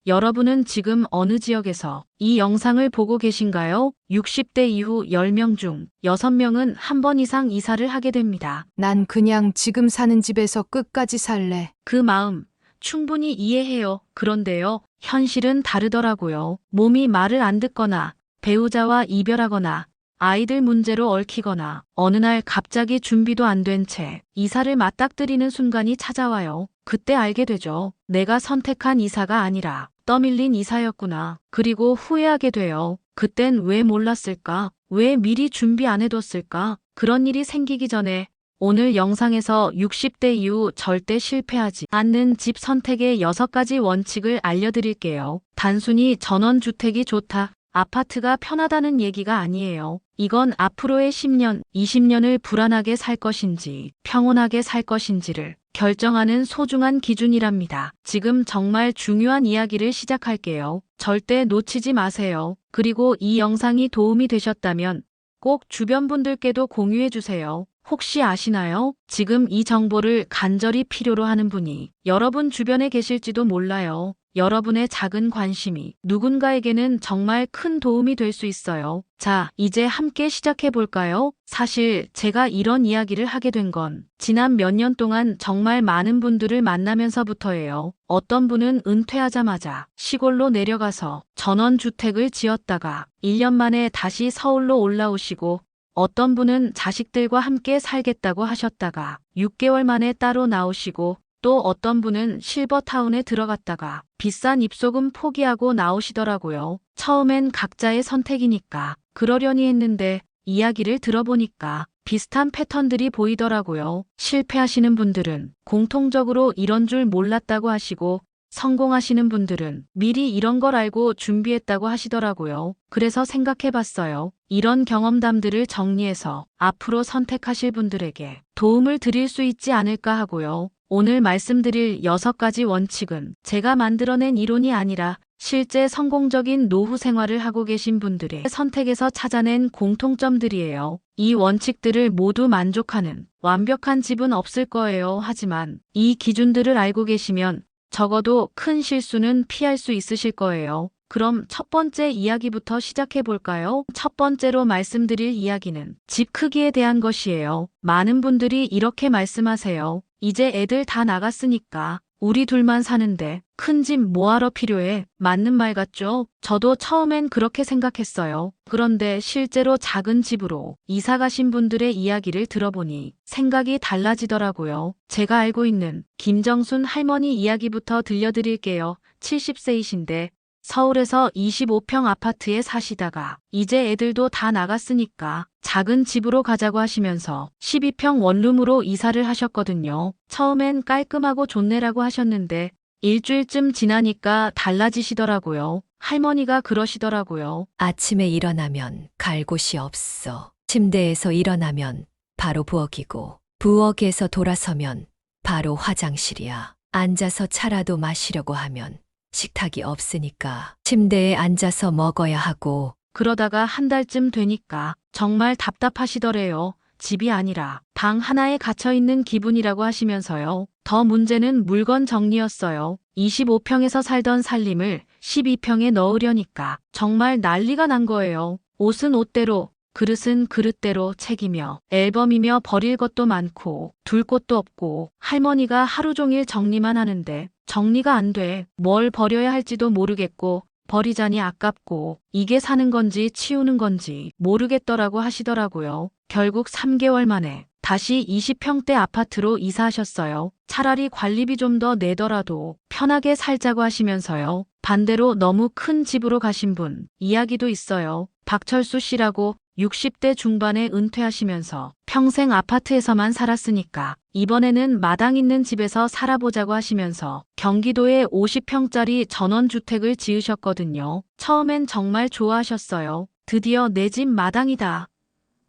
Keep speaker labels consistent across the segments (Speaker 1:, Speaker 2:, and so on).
Speaker 1: 여러분은 지금 어느 지역에서 이 영상을 보고 계신가요? 60대 이후 10명 중 6명은 한 번 이상 이사를 하게 됩니다.
Speaker 2: 난 그냥 지금 사는 집에서 끝까지 살래.
Speaker 1: 그 마음 충분히 이해해요. 그런데요, 현실은 다르더라고요. 몸이 말을 안 듣거나 배우자와 이별하거나 아이들 문제로 얽히거나 어느 날 갑자기 준비도 안 된 채 이사를 맞닥뜨리는 순간이 찾아와요. 그때 알게 되죠. 내가 선택한 이사가 아니라 떠밀린 이사였구나. 그리고 후회하게 돼요. 그땐 왜 몰랐을까? 왜 미리 준비 안 해뒀을까? 그런 일이 생기기 전에 오늘 영상에서 60대 이후 절대 실패하지 않는 집 선택의 6가지 원칙을 알려드릴게요. 단순히 전원주택이 좋다, 아파트가 편하다는 얘기가 아니에요. 이건 앞으로의 10년, 20년을 불안하게 살 것인지 평온하게 살 것인지를 결정하는 소중한 기준이랍니다. 지금 정말 중요한 이야기를 시작할게요. 절대 놓치지 마세요. 그리고 이 영상이 도움이 되셨다면 꼭 주변 분들께도 공유해 주세요. 혹시 아시나요? 지금 이 정보를 간절히 필요로 하는 분이 여러분 주변에 계실지도 몰라요. 여러분의 작은 관심이 누군가에게는 정말 큰 도움이 될 수 있어요. 자, 이제 함께 시작해 볼까요? 사실 제가 이런 이야기를 하게 된 건 지난 몇 년 동안 정말 많은 분들을 만나면서부터예요. 어떤 분은 은퇴하자마자 시골로 내려가서 전원주택을 지었다가 1년 만에 다시 서울로 올라오시고, 어떤 분은 자식들과 함께 살겠다고 하셨다가 6개월 만에 따로 나오시고, 또 어떤 분은 실버타운에 들어갔다가 비싼 입소금 포기하고 나오시더라고요. 처음엔 각자의 선택이니까 그러려니 했는데 이야기를 들어보니까 비슷한 패턴들이 보이더라고요. 실패하시는 분들은 공통적으로 이런 줄 몰랐다고 하시고, 성공하시는 분들은 미리 이런 걸 알고 준비했다고 하시더라고요. 그래서 생각해 봤어요. 이런 경험담들을 정리해서 앞으로 선택하실 분들에게 도움을 드릴 수 있지 않을까 하고요. 오늘 말씀드릴 6가지 원칙은 제가 만들어낸 이론이 아니라 실제 성공적인 노후 생활을 하고 계신 분들의 선택에서 찾아낸 공통점들이에요. 이 원칙들을 모두 만족하는 완벽한 집은 없을 거예요. 하지만 이 기준들을 알고 계시면 적어도 큰 실수는 피할 수 있으실 거예요. 그럼 첫 번째 이야기부터 시작해 볼까요? 첫 번째로 말씀드릴 이야기는 집 크기에 대한 것이에요. 많은 분들이 이렇게 말씀하세요. 이제 애들 다 나갔으니까 우리 둘만 사는데 큰 집 뭐하러 필요해? 맞는 말 같죠? 저도 처음엔 그렇게 생각했어요. 그런데 실제로 작은 집으로 이사 가신 분들의 이야기를 들어보니 생각이 달라지더라고요. 제가 알고 있는 김정순 할머니 이야기부터 들려드릴게요. 70세이신데 서울에서 25평 아파트에 사시다가 이제 애들도 다 나갔으니까 작은 집으로 가자고 하시면서 12평 원룸으로 이사를 하셨거든요. 처음엔 깔끔하고 좋네라고 하셨는데 일주일쯤 지나니까 달라지시더라고요. 할머니가 그러시더라고요.
Speaker 3: 아침에 일어나면 갈 곳이 없어. 침대에서 일어나면 바로 부엌이고, 부엌에서 돌아서면 바로 화장실이야. 앉아서 차라도 마시려고 하면 식탁이 없으니까 침대에 앉아서 먹어야 하고.
Speaker 1: 그러다가 한 달쯤 되니까 정말 답답하시더래요. 집이 아니라 방 하나에 갇혀있는 기분이라고 하시면서요. 더 문제는 물건 정리였어요. 25평에서 살던 살림을 12평에 넣으려니까 정말 난리가 난 거예요. 옷은 옷대로, 그릇은 그릇대로 챙기며 앨범이며 버릴 것도 많고 둘 곳도 없고, 할머니가 하루 종일 정리만 하는데 정리가 안 돼. 뭘 버려야 할지도 모르겠고 버리자니 아깝고 이게 사는 건지 치우는 건지 모르겠더라고 하시더라고요. 결국 3개월 만에 다시 20평대 아파트로 이사하셨어요. 차라리 관리비 좀 더 내더라도 편하게 살자고 하시면서요. 반대로 너무 큰 집으로 가신 분 이야기도 있어요. 박철수 씨라고 60대 중반에 은퇴하시면서 평생 아파트에서만 살았으니까 이번에는 마당 있는 집에서 살아보자고 하시면서 경기도에 50평짜리 전원주택을 지으셨거든요. 처음엔 정말 좋아하셨어요. 드디어 내 집 마당이다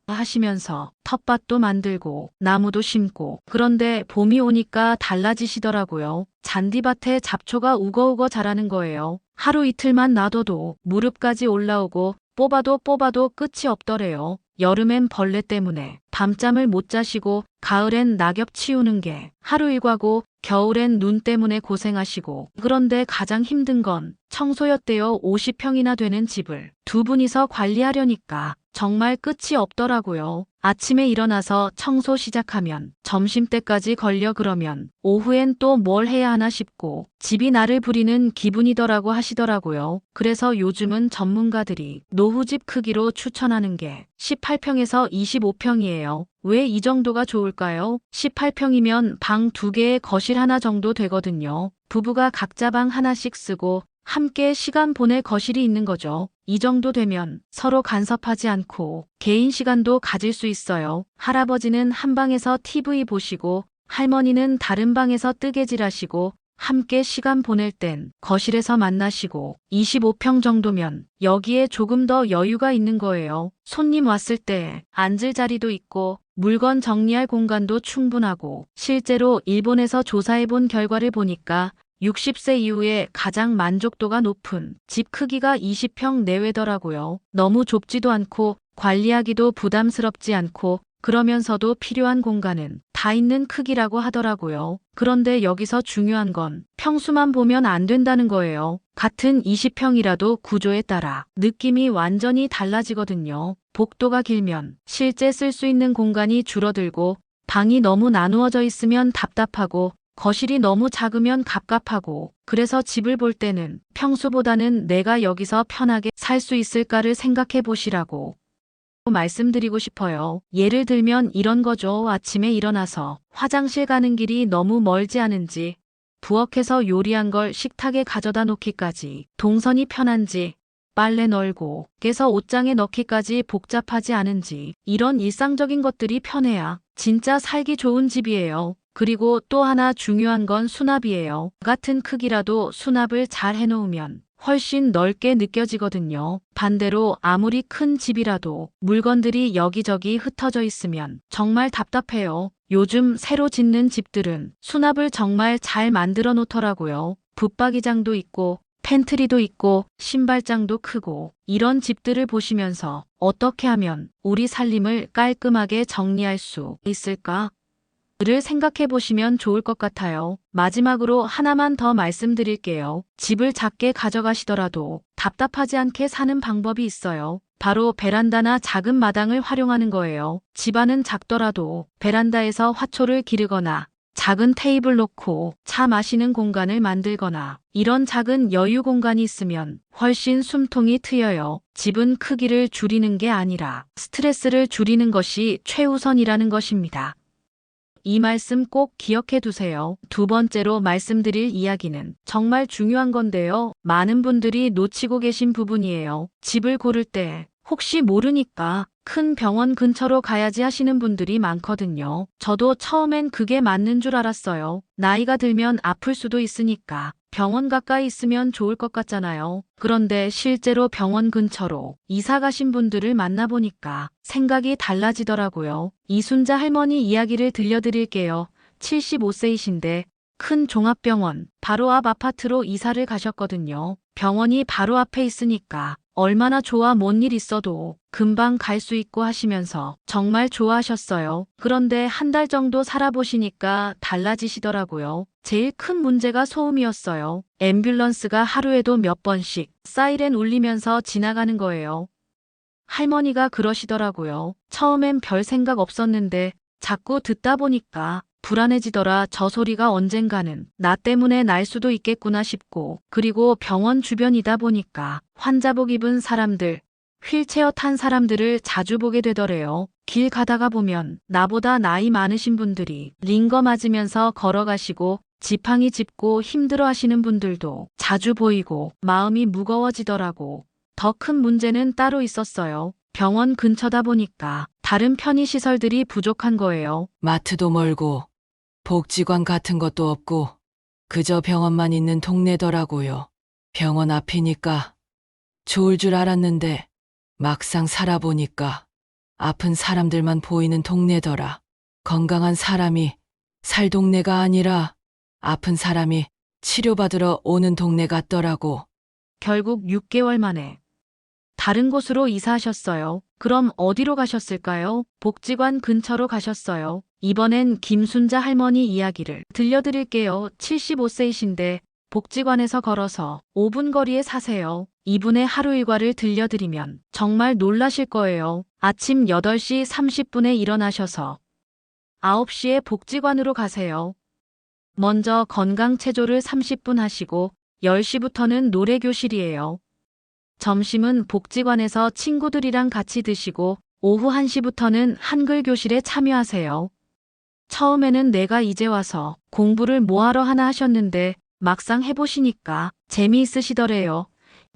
Speaker 1: 하시면서 텃밭도 만들고 나무도 심고. 그런데 봄이 오니까 달라지시더라고요. 잔디밭에 잡초가 우거우거 자라는 거예요. 하루 이틀만 놔둬도 무릎까지 올라오고 뽑아도 끝이 없더래요. 여름엔 벌레 때문에 밤잠을 못 자시고 가을엔 낙엽 치우는 게 하루 일과고 겨울엔 눈 때문에 고생하시고 그런데 가장 힘든 건 청소였대요. 50평이나 되는 집을 두 분이서 관리하려니까 정말 끝이 없더라고요. 아침에 일어나서 청소 시작하면 점심때까지 걸려 그러면 오후엔 또 뭘 해야 하나 싶고 집이 나를 부리는 기분이더라고 하시더라고요. 그래서 요즘은 전문가들이 노후집 크기로 추천하는 게 18평에서 25평이에요. 왜 이 정도가 좋을까요? 18평이면 방 2개에 거실 하나 정도 되거든요. 부부가 각자 방 하나씩 쓰고 함께 시간 보낼 거실이 있는 거죠. 이 정도 되면 서로 간섭하지 않고 개인 시간도 가질 수 있어요. 할아버지는 한 방에서 TV 보시고 할머니는 다른 방에서 뜨개질하시고 함께 시간 보낼 땐 거실에서 만나시고 25평 정도면 여기에 조금 더 여유가 있는 거예요. 손님 왔을 때 앉을 자리도 있고 물건 정리할 공간도 충분하고 실제로 일본에서 조사해 본 결과를 보니까 60세 이후에 가장 만족도가 높은 집 크기가 20평 내외더라고요. 너무 좁지도 않고 관리하기도 부담스럽지 않고 그러면서도 필요한 공간은 다 있는 크기라고 하더라고요. 그런데 여기서 중요한 건 평수만 보면 안 된다는 거예요. 같은 20평이라도 구조에 따라 느낌이 완전히 달라지거든요. 복도가 길면 실제 쓸 수 있는 공간이 줄어들고 방이 너무 나누어져 있으면 답답하고 거실이 너무 작으면 갑갑하고 그래서 집을 볼 때는 평수보다는 내가 여기서 편하게 살 수 있을까를 생각해 보시라고 말씀드리고 싶어요. 예를 들면 이런 거죠. 아침에 일어나서 화장실 가는 길이 너무 멀지 않은지, 부엌에서 요리한 걸 식탁에 가져다 놓기까지 동선이 편한지, 빨래 널고 깨서 옷장에 넣기까지 복잡하지 않은지, 이런 일상적인 것들이 편해야 진짜 살기 좋은 집이에요. 그리고 또 하나 중요한 건 수납이에요. 같은 크기라도 수납을 잘 해놓으면 훨씬 넓게 느껴지거든요. 반대로 아무리 큰 집이라도 물건들이 여기저기 흩어져 있으면 정말 답답해요. 요즘 새로 짓는 집들은 수납을 정말 잘 만들어 놓더라고요. 붙박이장도 있고 팬트리도 있고 신발장도 크고 이런 집들을 보시면서 어떻게 하면 우리 살림을 깔끔하게 정리할 수 있을까? 를 생각해 보시면 좋을 것 같아요. 마지막으로 하나만 더 말씀드릴게요. 집을 작게 가져가시더라도 답답하지 않게 사는 방법이 있어요. 바로 베란다나 작은 마당을 활용하는 거예요. 집안은 작더라도 베란다에서 화초를 기르거나 작은 테이블 놓고 차 마시는 공간을 만들거나 이런 작은 여유 공간이 있으면 훨씬 숨통이 트여요. 집은 크기를 줄이는 게 아니라 스트레스를 줄이는 것이 최우선이라는 것입니다. 이 말씀 꼭 기억해 두세요. 두 번째로 말씀드릴 이야기는 정말 중요한 건데요. 많은 분들이 놓치고 계신 부분이에요. 집을 고를 때 혹시 모르니까 큰 병원 근처로 가야지 하시는 분들이 많거든요. 저도 처음엔 그게 맞는 줄 알았어요. 나이가 들면 아플 수도 있으니까 병원 가까이 있으면 좋을 것 같잖아요. 그런데 실제로 병원 근처로 이사 가신 분들을 만나보니까 생각이 달라지더라고요. 이순자 할머니 이야기를 들려드릴게요. 75세이신데 큰 종합병원 바로 앞 아파트로 이사를 가셨거든요. 병원이 바로 앞에 있으니까 얼마나 좋아. 뭔 일 있어도 금방 갈 수 있고 하시면서 정말 좋아하셨어요. 그런데 한 달 정도 살아보시니까 달라지시더라고요. 제일 큰 문제가 소음이었어요. 앰뷸런스가 하루에도 몇 번씩 사이렌 울리면서 지나가는 거예요. 할머니가 그러시더라고요. 처음엔 별 생각 없었는데 자꾸 듣다 보니까 불안해지더라. 저 소리가 언젠가는 나 때문에 날 수도 있겠구나 싶고, 그리고 병원 주변이다 보니까 환자복 입은 사람들, 휠체어 탄 사람들을 자주 보게 되더래요. 길 가다가 보면 나보다 나이 많으신 분들이 링거 맞으면서 걸어가시고 지팡이 짚고 힘들어 하시는 분들도 자주 보이고 마음이 무거워지더라고. 더 큰 문제는 따로 있었어요. 병원 근처다 보니까 다른 편의시설들이 부족한 거예요.
Speaker 4: 마트도 멀고 복지관 같은 것도 없고 그저 병원만 있는 동네더라고요. 병원 앞이니까 좋을 줄 알았는데 막상 살아보니까 아픈 사람들만 보이는 동네더라. 건강한 사람이 살 동네가 아니라 아픈 사람이 치료받으러 오는 동네 같더라고.
Speaker 1: 결국 6개월 만에 다른 곳으로 이사하셨어요. 그럼 어디로 가셨을까요? 복지관 근처로 가셨어요. 이번엔 김순자 할머니 이야기를 들려드릴게요. 75세이신데 복지관에서 걸어서 5분 거리에 사세요. 이분의 하루 일과를 들려드리면 정말 놀라실 거예요. 아침 8시 30분에 일어나셔서 9시에 복지관으로 가세요. 먼저 건강체조를 30분 하시고 10시부터는 노래교실이에요. 점심은 복지관에서 친구들이랑 같이 드시고 오후 1시부터는 한글교실에 참여하세요. 처음에는 내가 이제 와서 공부를 뭐하러 하나 하셨는데 막상 해보시니까 재미있으시더래요.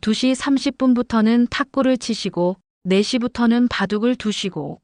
Speaker 1: 2시 30분부터는 탁구를 치시고 4시부터는 바둑을 두시고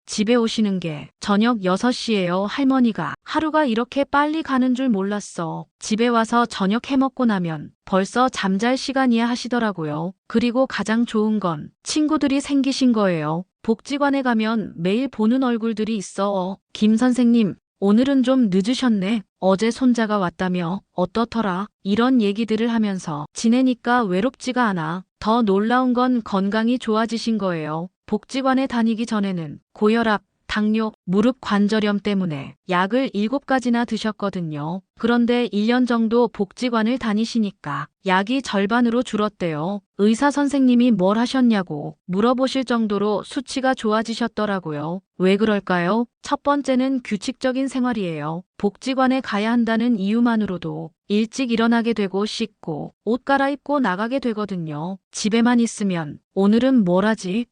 Speaker 1: 집에 오시는 게 저녁 6시예요. 할머니가 하루가 이렇게 빨리 가는 줄 몰랐어. 집에 와서 저녁 해먹고 나면 벌써 잠잘 시간이야 하시더라고요. 그리고 가장 좋은 건 친구들이 생기신 거예요. 복지관에 가면 매일 보는 얼굴들이 있어. 김 선생님, 오늘은 좀 늦으셨네. 어제 손자가 왔다며 어떻더라? 이런 얘기들을 하면서 지내니까 외롭지가 않아. 더 놀라운 건 건강이 좋아지신 거예요. 복지관에 다니기 전에는 고혈압, 당뇨, 무릎 관절염 때문에 약을 7가지나 드셨거든요. 그런데 1년 정도 복지관을 다니시니까 약이 절반으로 줄었대요. 의사 선생님이 뭘 하셨냐고 물어보실 정도로 수치가 좋아지셨더라고요. 왜 그럴까요? 첫 번째는 규칙적인 생활이에요. 복지관에 가야 한다는 이유만으로도 일찍 일어나게 되고 씻고 옷 갈아입고 나가게 되거든요. 집에만 있으면 오늘은 뭘 하지?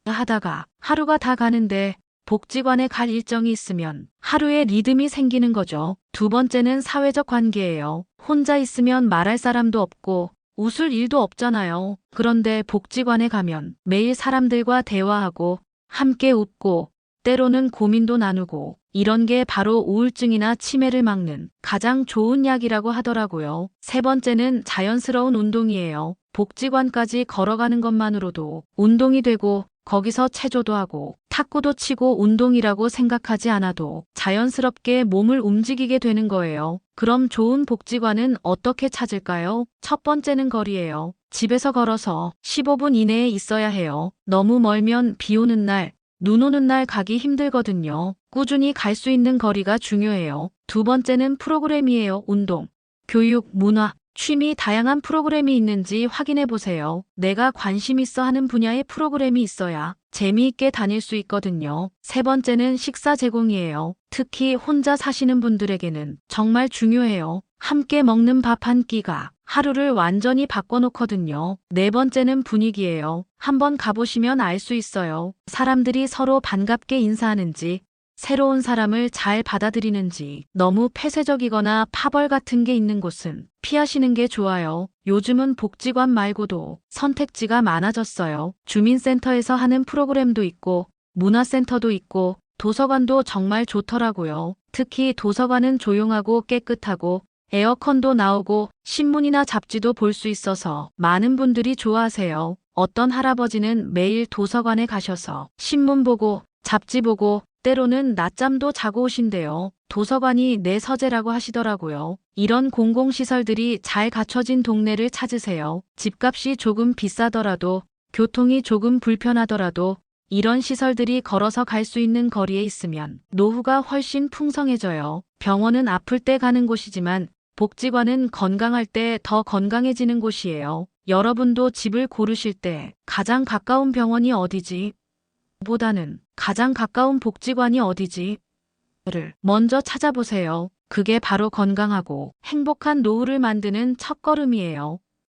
Speaker 1: 하다가 하루가 다 가는데 복지관에 갈 일정이 있으면 하루의 리듬이 생기는 거죠. 두 번째는 사회적 관계예요. 혼자 있으면 말할 사람도 없고 웃을 일도 없잖아요. 그런데 복지관에 가면 매일 사람들과 대화하고 함께 웃고 때로는 고민도 나누고 이런 게 바로 우울증이나 치매를 막는 가장 좋은 약이라고 하더라고요. 세 번째는 자연스러운 운동이에요. 복지관까지 걸어가는 것만으로도 운동이 되고 거기서 체조도 하고 탁구도 치고 운동이라고 생각하지 않아도 자연스럽게 몸을 움직이게 되는 거예요. 그럼 좋은 복지관은 어떻게 찾을까요? 첫 번째는 거리예요. 집에서 걸어서 15분 이내에 있어야 해요. 너무 멀면 비 오는 날, 눈 오는 날 가기 힘들거든요. 꾸준히 갈 수 있는 거리가 중요해요. 두 번째는 프로그램이에요. 운동, 교육, 문화, 취미 다양한 프로그램이 있는지 확인해 보세요. 내가 관심 있어 하는 분야의 프로그램이 있어야 재미있게 다닐 수 있거든요. 세 번째는 식사 제공이에요. 특히 혼자 사시는 분들에게는 정말 중요해요. 함께 먹는 밥 한 끼가 하루를 완전히 바꿔놓거든요. 네 번째는 분위기예요. 한번 가보시면 알 수 있어요. 사람들이 서로 반갑게 인사하는지, 새로운 사람을 잘 받아들이는지, 너무 폐쇄적이거나 파벌 같은 게 있는 곳은 피하시는 게 좋아요. 요즘은 복지관 말고도 선택지가 많아졌어요. 주민센터에서 하는 프로그램도 있고, 문화센터도 있고, 도서관도 정말 좋더라고요. 특히 도서관은 조용하고 깨끗하고, 에어컨도 나오고, 신문이나 잡지도 볼 수 있어서 많은 분들이 좋아하세요. 어떤 할아버지는 매일 도서관에 가셔서 신문 보고, 잡지 보고, 때로는 낮잠도 자고 오신대요. 도서관이 내 서재라고 하시더라고요. 이런 공공시설들이 잘 갖춰진 동네를 찾으세요. 집값이 조금 비싸더라도, 교통이 조금 불편하더라도 이런 시설들이 걸어서 갈 수 있는 거리에 있으면 노후가 훨씬 풍성해져요. 병원은 아플 때 가는 곳이지만 복지관은 건강할 때 더 건강해지는 곳이에요. 여러분도 집을 고르실 때 가장 가까운 병원이 어디지? 보다는 가장 가까운 복지관이 어디지? 를 먼저 찾아보세요. 그게 바로 건강하고 행복한 노후를 만드는 첫걸음이에요.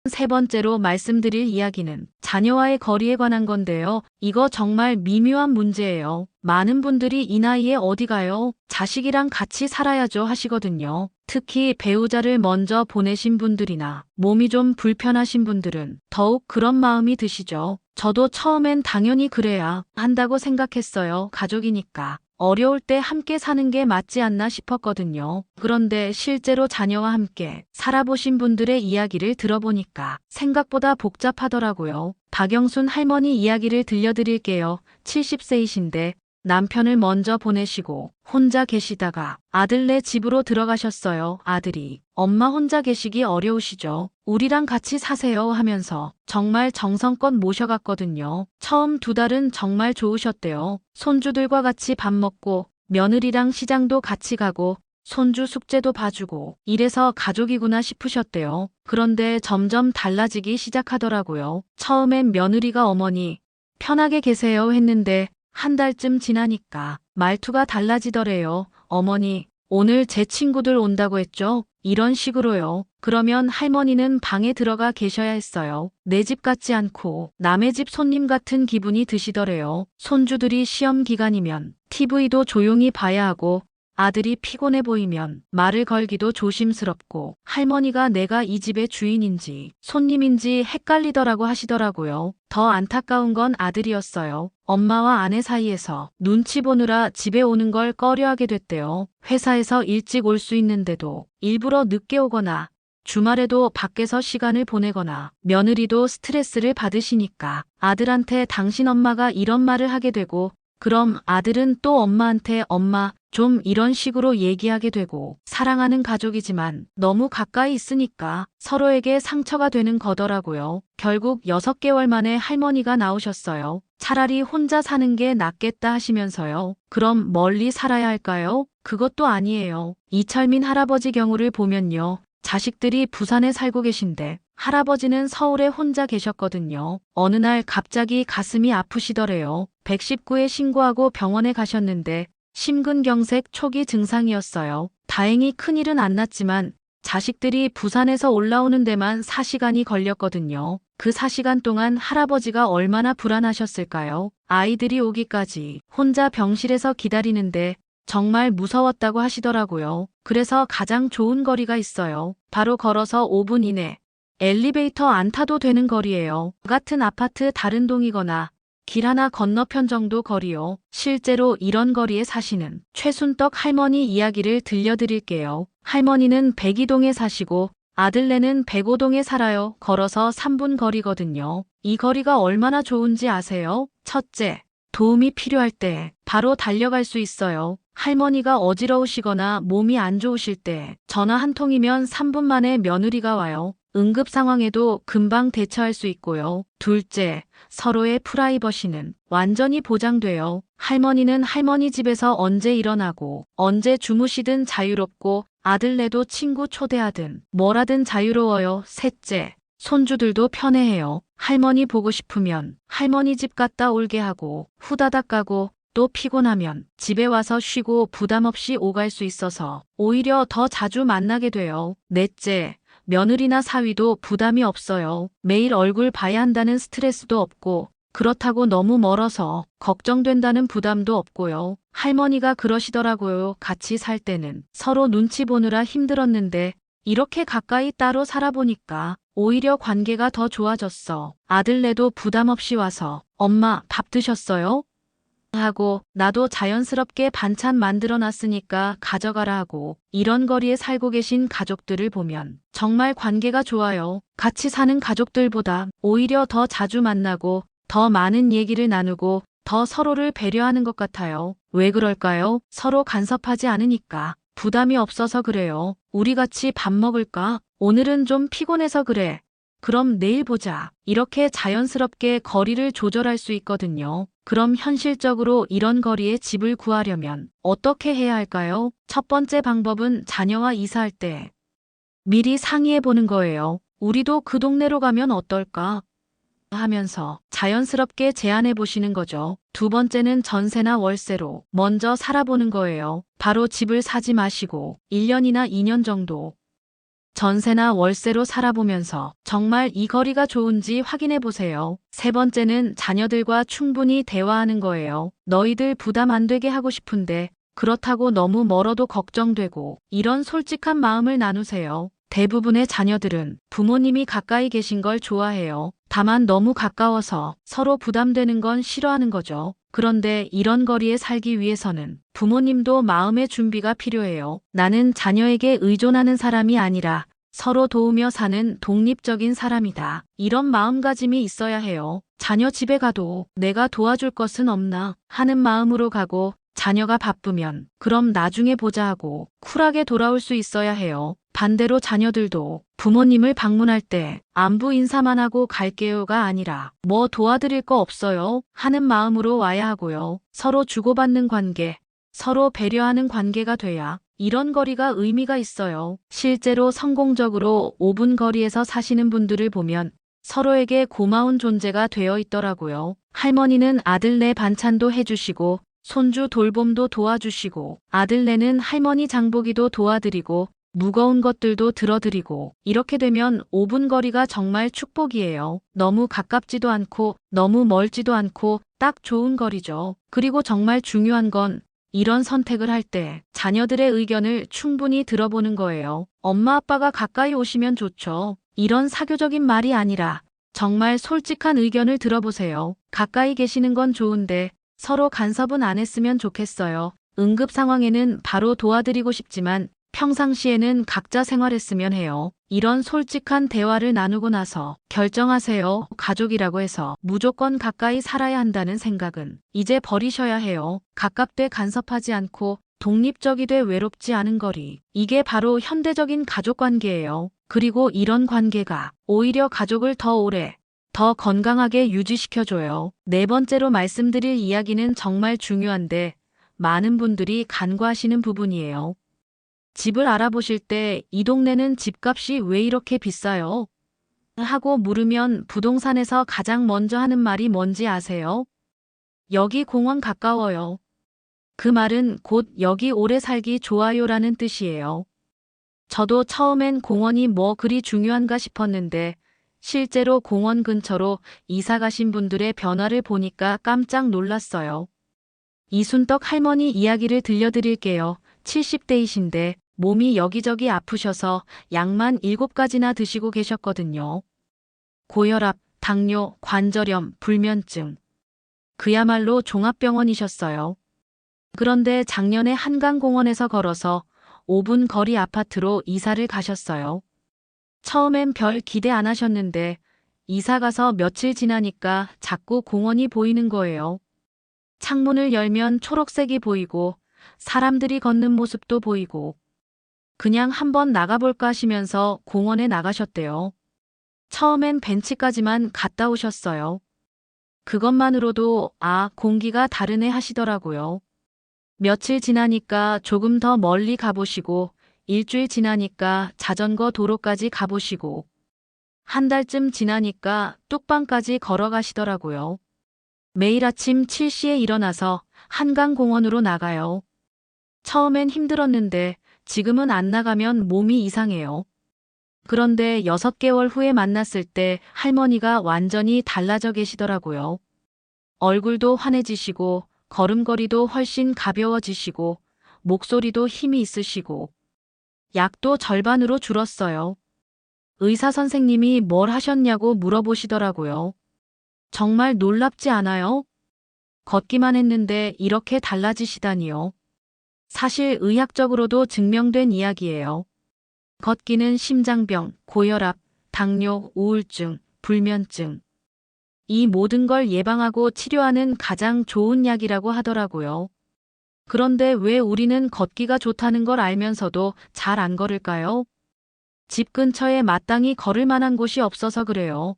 Speaker 1: 세 번째로 말씀드릴 이야기는 자녀와의 거리에 관한 건데요. 이거 정말 미묘한 문제예요. 많은 분들이 이 나이에 어디 가요? 자식이랑 같이 살아야죠 하시거든요. 특히 배우자를 먼저 보내신 분들이나 몸이 좀 불편하신 분들은 더욱 그런 마음이 드시죠. 저도 처음엔 당연히 그래야 한다고 생각했어요. 가족이니까. 어려울 때 함께 사는 게 맞지 않나 싶었거든요. 그런데 실제로 자녀와 함께 살아보신 분들의 이야기를 들어보니까 생각보다 복잡하더라고요. 박영순 할머니 이야기를 들려드릴게요. 70세이신데 남편을 먼저 보내시고 혼자 계시다가 아들네 집으로 들어가셨어요. 아들이 엄마 혼자 계시기 어려우시죠? 우리랑 같이 사세요 하면서 정말 정성껏 모셔갔거든요. 처음 2달은 정말 좋으셨대요. 손주들과 같이 밥 먹고 며느리랑 시장도 같이 가고 손주 숙제도 봐주고 이래서 가족이구나 싶으셨대요. 그런데 점점 달라지기 시작하더라고요. 처음엔 며느리가 어머니 편하게 계세요 했는데 한 달쯤 지나니까 말투가 달라지더래요. 어머니 오늘 제 친구들 온다고 했죠? 이런 식으로요. 그러면 할머니는 방에 들어가 계셔야 했어요. 내 집 같지 않고 남의 집 손님 같은 기분이 드시더래요. 손주들이 시험 기간이면 TV도 조용히 봐야 하고 아들이 피곤해 보이면 말을 걸기도 조심스럽고 할머니가 내가 이 집의 주인인지 손님인지 헷갈리더라고 하시더라고요. 더 안타까운 건 아들이었어요. 엄마와 아내 사이에서 눈치 보느라 집에 오는 걸 꺼려하게 됐대요. 회사에서 일찍 올 수 있는데도 일부러 늦게 오거나 주말에도 밖에서 시간을 보내거나 며느리도 스트레스를 받으시니까 아들한테 당신 엄마가 이런 말을 하게 되고 그럼 아들은 또 엄마한테 엄마 좀 이런 식으로 얘기하게 되고 사랑하는 가족이지만 너무 가까이 있으니까 서로에게 상처가 되는 거더라고요. 결국 6개월 만에 할머니가 나오셨어요. 차라리 혼자 사는 게 낫겠다 하시면서요. 그럼 멀리 살아야 할까요? 그것도 아니에요. 이철민 할아버지 경우를 보면요. 자식들이 부산에 살고 계신데 할아버지는 서울에 혼자 계셨거든요. 어느 날 갑자기 가슴이 아프시더래요. 119에 신고하고 병원에 가셨는데 심근경색 초기 증상이었어요. 다행히 큰일은 안 났지만 자식들이 부산에서 올라오는 데만 4시간이 걸렸거든요. 그 4시간 동안 할아버지가 얼마나 불안하셨을까요? 아이들이 오기까지 혼자 병실에서 기다리는데 정말 무서웠다고 하시더라고요. 그래서 가장 좋은 거리가 있어요. 바로 걸어서 5분 이내. 엘리베이터 안 타도 되는 거리예요. 같은 아파트 다른 동이거나 길 하나 건너편 정도 거리요. 실제로 이런 거리에 사시는 최순떡 할머니 이야기를 들려드릴게요. 할머니는 102동에 사시고 아들네는 105동에 살아요. 걸어서 3분 거리거든요. 이 거리가 얼마나 좋은지 아세요? 첫째, 도움이 필요할 때 바로 달려갈 수 있어요. 할머니가 어지러우시거나 몸이 안 좋으실 때 전화 한 통이면 3분 만에 며느리가 와요. 응급 상황에도 금방 대처할 수 있고요. 둘째, 서로의 프라이버시는 완전히 보장돼요. 할머니는 할머니 집에서 언제 일어나고 언제 주무시든 자유롭고 아들네도 친구 초대하든 뭐라든 자유로워요. 셋째, 손주들도 편해해요. 할머니 보고 싶으면 할머니 집 갔다 올게 하고 후다닥 가고 또 피곤하면 집에 와서 쉬고 부담 없이 오갈 수 있어서 오히려 더 자주 만나게 돼요. 넷째, 며느리나 사위도 부담이 없어요. 매일 얼굴 봐야 한다는 스트레스도 없고 그렇다고 너무 멀어서 걱정된다는 부담도 없고요. 할머니가 그러시더라고요. 같이 살 때는 서로 눈치 보느라 힘들었는데 이렇게 가까이 따로 살아보니까 오히려 관계가 더 좋아졌어. 아들네도 부담 없이 와서 엄마 밥 드셨어요? 하고 나도 자연스럽게 반찬 만들어 놨으니까 가져가라 하고 이런 거리에 살고 계신 가족들을 보면 정말 관계가 좋아요. 같이 사는 가족들보다 오히려 더 자주 만나고 더 많은 얘기를 나누고 더 서로를 배려하는 것 같아요. 왜 그럴까요? 서로 간섭하지 않으니까. 부담이 없어서 그래요. 우리 같이 밥 먹을까? 오늘은 좀 피곤해서 그래. 그럼 내일 보자. 이렇게 자연스럽게 거리를 조절할 수 있거든요. 그럼 현실적으로 이런 거리에 집을 구하려면 어떻게 해야 할까요? 첫 번째 방법은 자녀와 이사할 때 미리 상의해 보는 거예요. 우리도 그 동네로 가면 어떨까? 하면서 자연스럽게 제안해 보시는 거죠. 두 번째는 전세나 월세로 먼저 살아보는 거예요. 바로 집을 사지 마시고 1년이나 2년 정도 전세나 월세로 살아보면서 정말 이 거리가 좋은지 확인해 보세요. 세 번째는 자녀들과 충분히 대화하는 거예요. 너희들 부담 안 되게 하고 싶은데 그렇다고 너무 멀어도 걱정되고 이런 솔직한 마음을 나누세요. 대부분의 자녀들은 부모님이 가까이 계신 걸 좋아해요. 다만 너무 가까워서 서로 부담되는 건 싫어하는 거죠. 그런데 이런 거리에 살기 위해서는 부모님도 마음의 준비가 필요해요. 나는 자녀에게 의존하는 사람이 아니라 서로 도우며 사는 독립적인 사람이다. 이런 마음가짐이 있어야 해요. 자녀 집에 가도 내가 도와줄 것은 없나 하는 마음으로 가고, 자녀가 바쁘면 그럼 나중에 보자 하고 쿨하게 돌아올 수 있어야 해요. 반대로 자녀들도 부모님을 방문할 때 안부 인사만 하고 갈게요가 아니라 뭐 도와드릴 거 없어요 하는 마음으로 와야 하고요. 서로 주고받는 관계, 서로 배려하는 관계가 돼야 이런 거리가 의미가 있어요. 실제로 성공적으로 5분 거리에서 사시는 분들을 보면 서로에게 고마운 존재가 되어 있더라고요. 할머니는 아들네 반찬도 해주시고 손주 돌봄도 도와주시고, 아들네는 할머니 장보기도 도와드리고 무거운 것들도 들어드리고, 이렇게 되면 5분 거리가 정말 축복이에요. 너무 가깝지도 않고 너무 멀지도 않고 딱 좋은 거리죠. 그리고 정말 중요한 건 이런 선택을 할 때 자녀들의 의견을 충분히 들어보는 거예요. 엄마 아빠가 가까이 오시면 좋죠. 이런 사교적인 말이 아니라 정말 솔직한 의견을 들어보세요. 가까이 계시는 건 좋은데 서로 간섭은 안 했으면 좋겠어요. 응급 상황에는 바로 도와드리고 싶지만 평상시에는 각자 생활했으면 해요. 이런 솔직한 대화를 나누고 나서 결정하세요. 가족이라고 해서 무조건 가까이 살아야 한다는 생각은 이제 버리셔야 해요. 가깝되 간섭하지 않고 독립적이되 외롭지 않은 거리. 이게 바로 현대적인 가족 관계예요. 그리고 이런 관계가 오히려 가족을 더 오래, 더 건강하게 유지시켜줘요. 네 번째로 말씀드릴 이야기는 정말 중요한데 많은 분들이 간과하시는 부분이에요. 집을 알아보실 때 이 동네는 집값이 왜 이렇게 비싸요? 하고 물으면 부동산에서 가장 먼저 하는 말이 뭔지 아세요? 여기 공원 가까워요. 그 말은 곧 여기 오래 살기 좋아요라는 뜻이에요. 저도 처음엔 공원이 뭐 그리 중요한가 싶었는데 실제로 공원 근처로 이사 가신 분들의 변화를 보니까 깜짝 놀랐어요. 이순떡 할머니 이야기를 들려드릴게요. 70대이신데 몸이 여기저기 아프셔서 약만 7가지나 드시고 계셨거든요. 고혈압, 당뇨, 관절염, 불면증. 그야말로 종합병원이셨어요. 그런데 작년에 한강공원에서 걸어서 5분 거리 아파트로 이사를 가셨어요. 처음엔 별 기대 안 하셨는데 이사 가서 며칠 지나니까 자꾸 공원이 보이는 거예요. 창문을 열면 초록색이 보이고 사람들이 걷는 모습도 보이고 그냥 한번 나가볼까 하시면서 공원에 나가셨대요. 처음엔 벤치까지만 갔다 오셨어요. 그것만으로도 공기가 다르네 하시더라고요. 며칠 지나니까 조금 더 멀리 가보시고 일주일 지나니까 자전거 도로까지 가보시고 한 달쯤 지나니까 뚝방까지 걸어가시더라고요. 매일 아침 7시에 일어나서 한강공원으로 나가요. 처음엔 힘들었는데 지금은 안 나가면 몸이 이상해요. 그런데 6개월 후에 만났을 때 할머니가 완전히 달라져 계시더라고요. 얼굴도 환해지시고 걸음걸이도 훨씬 가벼워지시고 목소리도 힘이 있으시고 약도 절반으로 줄었어요. 의사 선생님이 뭘 하셨냐고 물어보시더라고요. 정말 놀랍지 않아요? 걷기만 했는데 이렇게 달라지시다니요. 사실 의학적으로도 증명된 이야기예요. 걷기는 심장병, 고혈압, 당뇨, 우울증, 불면증. 이 모든 걸 예방하고 치료하는 가장 좋은 약이라고 하더라고요. 그런데 왜 우리는 걷기가 좋다는 걸 알면서도 잘 안 걸을까요? 집 근처에 마땅히 걸을 만한 곳이 없어서 그래요.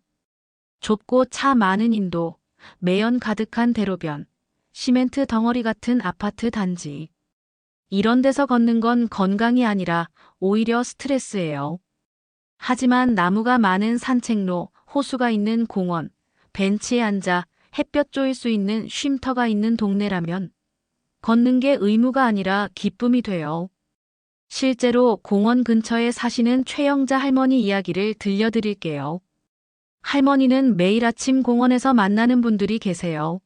Speaker 1: 좁고 차 많은 인도, 매연 가득한 대로변, 시멘트 덩어리 같은 아파트 단지. 이런 데서 걷는 건 건강이 아니라 오히려 스트레스예요. 하지만 나무가 많은 산책로, 호수가 있는 공원, 벤치에 앉아 햇볕 쬐일 수 있는 쉼터가 있는 동네라면 걷는 게 의무가 아니라 기쁨이 돼요. 실제로 공원 근처에 사시는 최영자 할머니 이야기를 들려드릴게요. 할머니는 매일 아침 공원에서 만나는 분들이 계세요.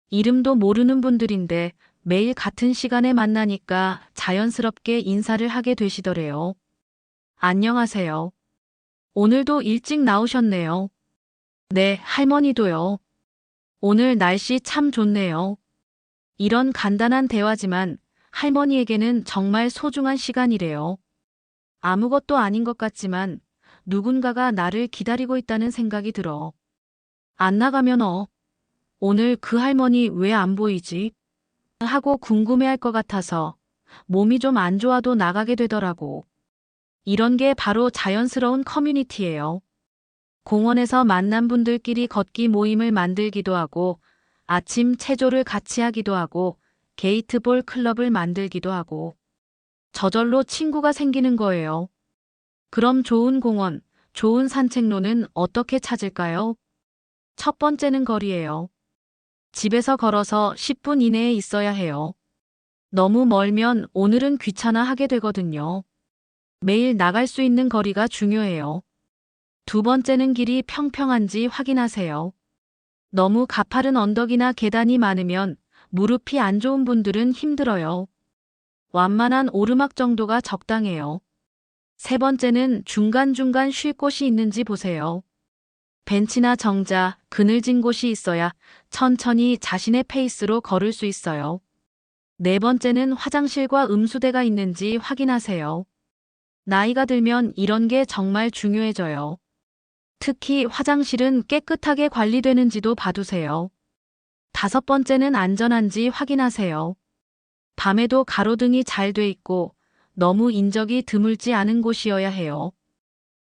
Speaker 1: 이름도 모르는 분들인데 매일 같은 시간에 만나니까 자연스럽게 인사를 하게 되시더래요. 안녕하세요. 오늘도 일찍 나오셨네요. 네, 할머니도요. 오늘 날씨 참 좋네요. 이런 간단한 대화지만 할머니에게는 정말 소중한 시간이래요. 아무것도 아닌 것 같지만 누군가가 나를 기다리고 있다는 생각이 들어. 안 나가면 오늘 그 할머니 왜 안 보이지? 하고 궁금해할 것 같아서 몸이 좀 안 좋아도 나가게 되더라고. 이런 게 바로 자연스러운 커뮤니티예요. 공원에서 만난 분들끼리 걷기 모임을 만들기도 하고 아침 체조를 같이 하기도 하고 게이트볼 클럽을 만들기도 하고 저절로 친구가 생기는 거예요. 그럼 좋은 공원, 좋은 산책로는 어떻게 찾을까요? 첫 번째는 거리예요. 집에서 걸어서 10분 이내에 있어야 해요. 너무 멀면 오늘은 귀찮아 하게 되거든요. 매일 나갈 수 있는 거리가 중요해요. 두 번째는 길이 평평한지 확인하세요. 너무 가파른 언덕이나 계단이 많으면 무릎이 안 좋은 분들은 힘들어요. 완만한 오르막 정도가 적당해요. 세 번째는 중간중간 쉴 곳이 있는지 보세요. 벤치나 정자, 그늘진 곳이 있어야 천천히 자신의 페이스로 걸을 수 있어요. 네 번째는 화장실과 음수대가 있는지 확인하세요. 나이가 들면 이런 게 정말 중요해져요. 특히 화장실은 깨끗하게 관리되는지도 봐두세요. 다섯 번째는 안전한지 확인하세요. 밤에도 가로등이 잘 돼 있고 너무 인적이 드물지 않은 곳이어야 해요.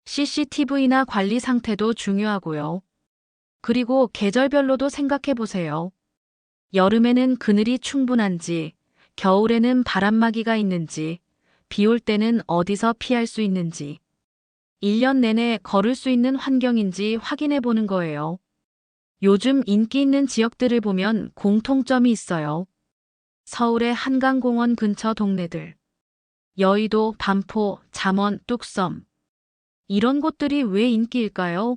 Speaker 1: CCTV나 관리 상태도 중요하고요. 그리고 계절별로도 생각해 보세요. 여름에는 그늘이 충분한지, 겨울에는 바람막이가 있는지, 비 올 때는 어디서 피할 수 있는지, 1년 내내 걸을 수 있는 환경인지 확인해 보는 거예요. 요즘 인기 있는 지역들을 보면 공통점이 있어요. 서울의 한강공원 근처 동네들, 여의도, 반포, 잠원, 뚝섬. 이런 곳들이 왜 인기일까요?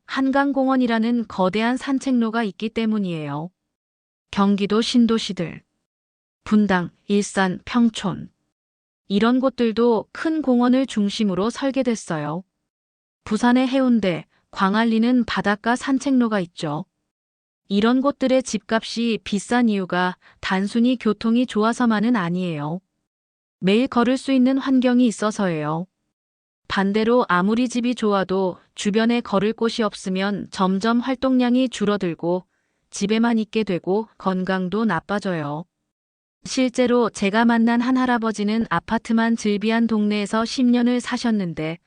Speaker 1: 한강공원이라는 거대한 산책로가 있기 때문이에요. 경기도 신도시들, 분당, 일산, 평촌. 이런 곳들도 큰 공원을 중심으로 설계됐어요. 부산의 해운대, 광안리는 바닷가 산책로가 있죠. 이런 곳들의 집값이 비싼 이유가 단순히 교통이 좋아서만은 아니에요. 매일 걸을 수 있는 환경이 있어서예요. 반대로 아무리 집이 좋아도 주변에 걸을 곳이 없으면 점점 활동량이 줄어들고 집에만 있게 되고 건강도 나빠져요. 실제로 제가 만난 한 할아버지는 아파트만 즐비한 동네에서 10년을 사셨는데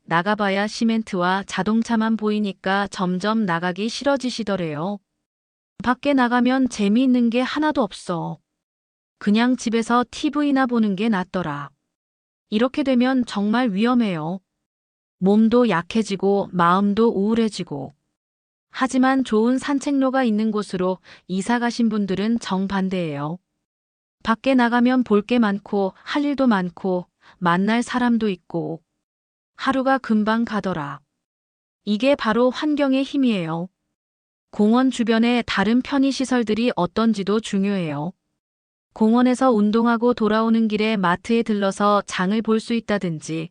Speaker 1: 나가봐야 시멘트와 자동차만 보이니까 점점 나가기 싫어지시더래요. 밖에 나가면 재미있는 게 하나도 없어. 그냥 집에서 TV나 보는 게 낫더라. 이렇게 되면 정말 위험해요. 몸도 약해지고 마음도 우울해지고. 하지만 좋은 산책로가 있는 곳으로 이사 가신 분들은 정반대예요. 밖에 나가면 볼 게 많고 할 일도 많고 만날 사람도 있고 하루가 금방 가더라. 이게 바로 환경의 힘이에요. 공원 주변에 다른 편의시설들이 어떤지도 중요해요. 공원에서 운동하고 돌아오는 길에 마트에 들러서 장을 볼 수 있다든지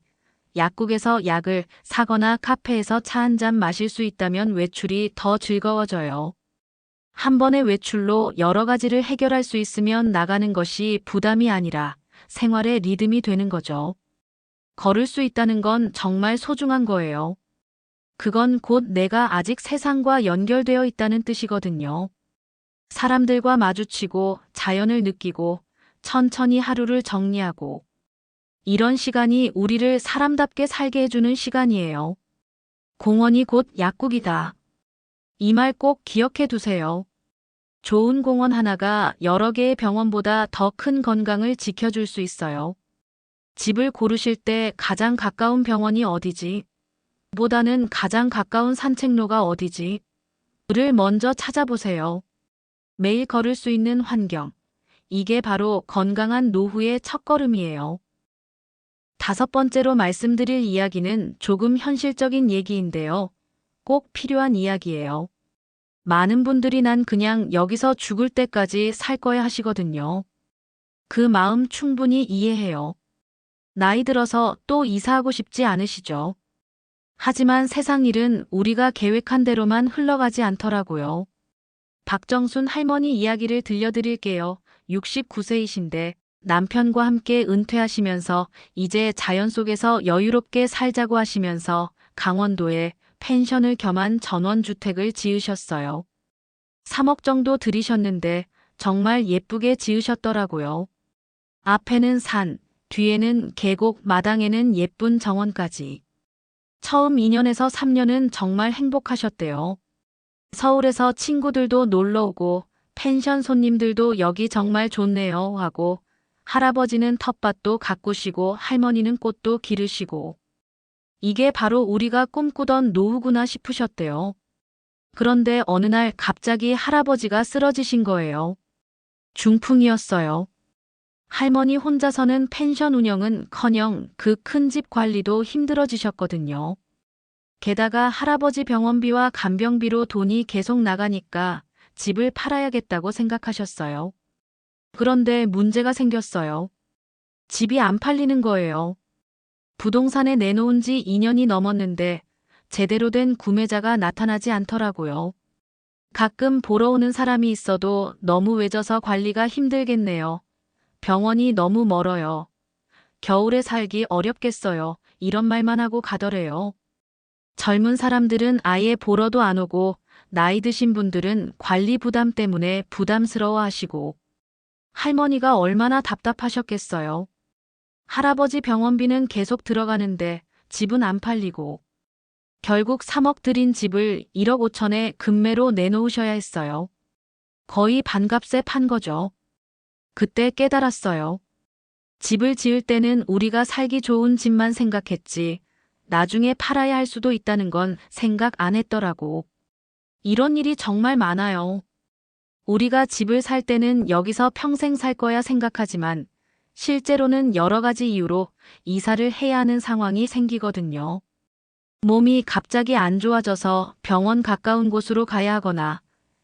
Speaker 1: 약국에서 약을 사거나 카페에서 차 한 잔 마실 수 있다면 외출이 더 즐거워져요. 한 번의 외출로 여러 가지를 해결할 수 있으면 나가는 것이 부담이 아니라 생활의 리듬이 되는 거죠. 걸을 수 있다는 건 정말 소중한 거예요. 그건 곧 내가 아직 세상과 연결되어 있다는 뜻이거든요. 사람들과 마주치고 자연을 느끼고 천천히 하루를 정리하고 이런 시간이 우리를 사람답게 살게 해주는 시간이에요. 공원이 곧 약국이다. 이 말 꼭 기억해 두세요. 좋은 공원 하나가 여러 개의 병원보다 더 큰 건강을 지켜줄 수 있어요. 집을 고르실 때 가장 가까운 병원이 어디지? 보다는 가장 가까운 산책로가 어디지? 를 먼저 찾아보세요. 매일 걸을 수 있는 환경. 이게 바로 건강한 노후의 첫걸음이에요. 다섯 번째로 말씀드릴 이야기는 조금 현실적인 얘기인데요. 꼭 필요한 이야기예요. 많은 분들이 난 그냥 여기서 죽을 때까지 살 거야 하시거든요. 그 마음 충분히 이해해요. 나이 들어서 또 이사하고 싶지 않으시죠? 하지만 세상 일은 우리가 계획한 대로만 흘러가지 않더라고요. 박정순 할머니 이야기를 들려드릴게요. 69세이신데 남편과 함께 은퇴하시면서 이제 자연 속에서 여유롭게 살자고 하시면서 강원도에 펜션을 겸한 전원주택을 지으셨어요. 3억 정도 들이셨는데 정말 예쁘게 지으셨더라고요. 앞에는 산, 뒤에는 계곡, 마당에는 예쁜 정원까지. 처음 2년에서 3년은 정말 행복하셨대요. 서울에서 친구들도 놀러 오고 펜션 손님들도 여기 정말 좋네요 하고 할아버지는 텃밭도 가꾸시고 할머니는 꽃도 기르시고 이게 바로 우리가 꿈꾸던 노후구나 싶으셨대요. 그런데 어느 날 갑자기 할아버지가 쓰러지신 거예요. 중풍이었어요. 할머니 혼자서는 펜션 운영은커녕 그 큰 집 관리도 힘들어지셨거든요. 게다가 할아버지 병원비와 간병비로 돈이 계속 나가니까 집을 팔아야겠다고 생각하셨어요. 그런데 문제가 생겼어요. 집이 안 팔리는 거예요. 부동산에 내놓은 지 2년이 넘었는데 제대로 된 구매자가 나타나지 않더라고요. 가끔 보러 오는 사람이 있어도 너무 외져서 관리가 힘들겠네요. 병원이 너무 멀어요. 겨울에 살기 어렵겠어요. 이런 말만 하고 가더래요. 젊은 사람들은 아예 보러도 안 오고 나이 드신 분들은 관리 부담 때문에 부담스러워 하시고 할머니가 얼마나 답답하셨겠어요. 할아버지 병원비는 계속 들어가는데 집은 안 팔리고 결국 3억 들인 집을 1억 5천에 금매로 내놓으셔야 했어요. 거의 반값에 판 거죠. 그때 깨달았어요. 집을 지을 때는 우리가 살기 좋은 집만 생각했지 나중에 팔아야 할 수도 있다는 건 생각 안 했더라고. 이런 일이 정말 많아요. 우리가 집을 살 때는 여기서 평생 살 거야 생각하지만 실제로는 여러 가지 이유로 이사를 해야 하는 상황이 생기거든요. 몸이 갑자기 안 좋아져서 병원 가까운 곳으로 가야 하거나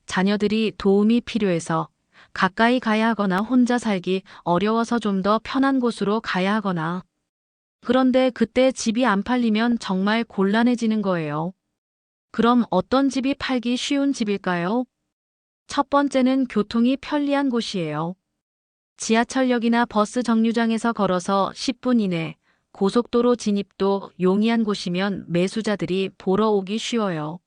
Speaker 1: 자녀들이 도움이 필요해서 가까이 가야 하거나 혼자 살기 어려워서 좀 더 편한 곳으로 가야 하거나 그런데 그때 집이 안 팔리면 정말 곤란해지는 거예요. 그럼 어떤 집이 팔기 쉬운 집일까요? 첫 번째는 교통이 편리한 곳이에요. 지하철역이나 버스 정류장에서 걸어서 10분 이내, 고속도로 진입도 용이한 곳이면 매수자들이 보러 오기 쉬워요.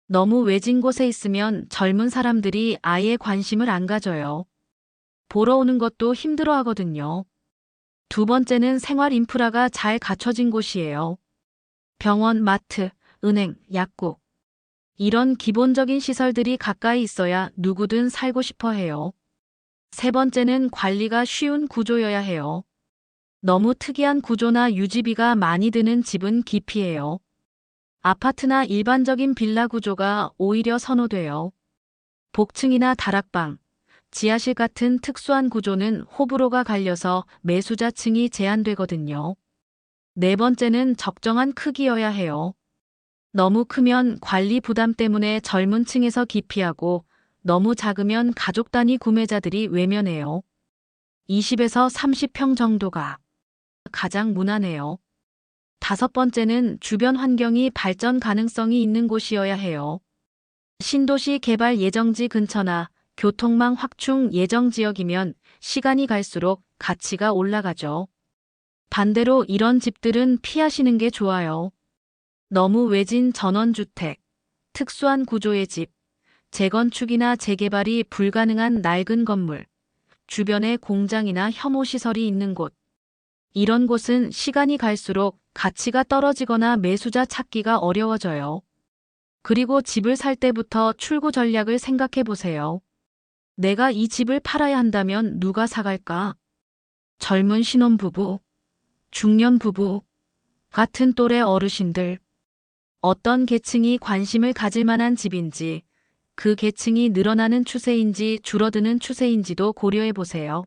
Speaker 1: 너무 외진 곳에 있으면 젊은 사람들이 아예 관심을 안 가져요. 보러 오는 것도 힘들어 하거든요. 두 번째는 생활 인프라가 잘 갖춰진 곳이에요. 병원, 마트, 은행, 약국. 이런 기본적인 시설들이 가까이 있어야 누구든 살고 싶어 해요. 세 번째는 관리가 쉬운 구조여야 해요. 너무 특이한 구조나 유지비가 많이 드는 집은 기피해요. 아파트나 일반적인 빌라 구조가 오히려 선호돼요. 복층이나 다락방, 지하실 같은 특수한 구조는 호불호가 갈려서 매수자층이 제한되거든요. 네 번째는 적정한 크기여야 해요. 너무 크면 관리 부담 때문에 젊은 층에서 기피하고 너무 작으면 가족 단위 구매자들이 외면해요. 20에서 30평 정도가 가장 무난해요. 다섯 번째는 주변 환경이 발전 가능성이 있는 곳이어야 해요. 신도시 개발 예정지 근처나 교통망 확충 예정 지역이면 시간이 갈수록 가치가 올라가죠. 반대로 이런 집들은 피하시는 게 좋아요. 너무 외진 전원주택, 특수한 구조의 집, 재건축이나 재개발이 불가능한 낡은 건물, 주변에 공장이나 혐오시설이 있는 곳. 이런 곳은 시간이 갈수록 가치가 떨어지거나 매수자 찾기가 어려워져요. 그리고 집을 살 때부터 출구 전략을 생각해 보세요. 내가 이 집을 팔아야 한다면 누가 사갈까? 젊은 신혼부부, 중년 부부, 같은 또래 어르신들. 어떤 계층이 관심을 가질 만한 집인지, 그 계층이 늘어나는 추세인지 줄어드는 추세인지도 고려해 보세요.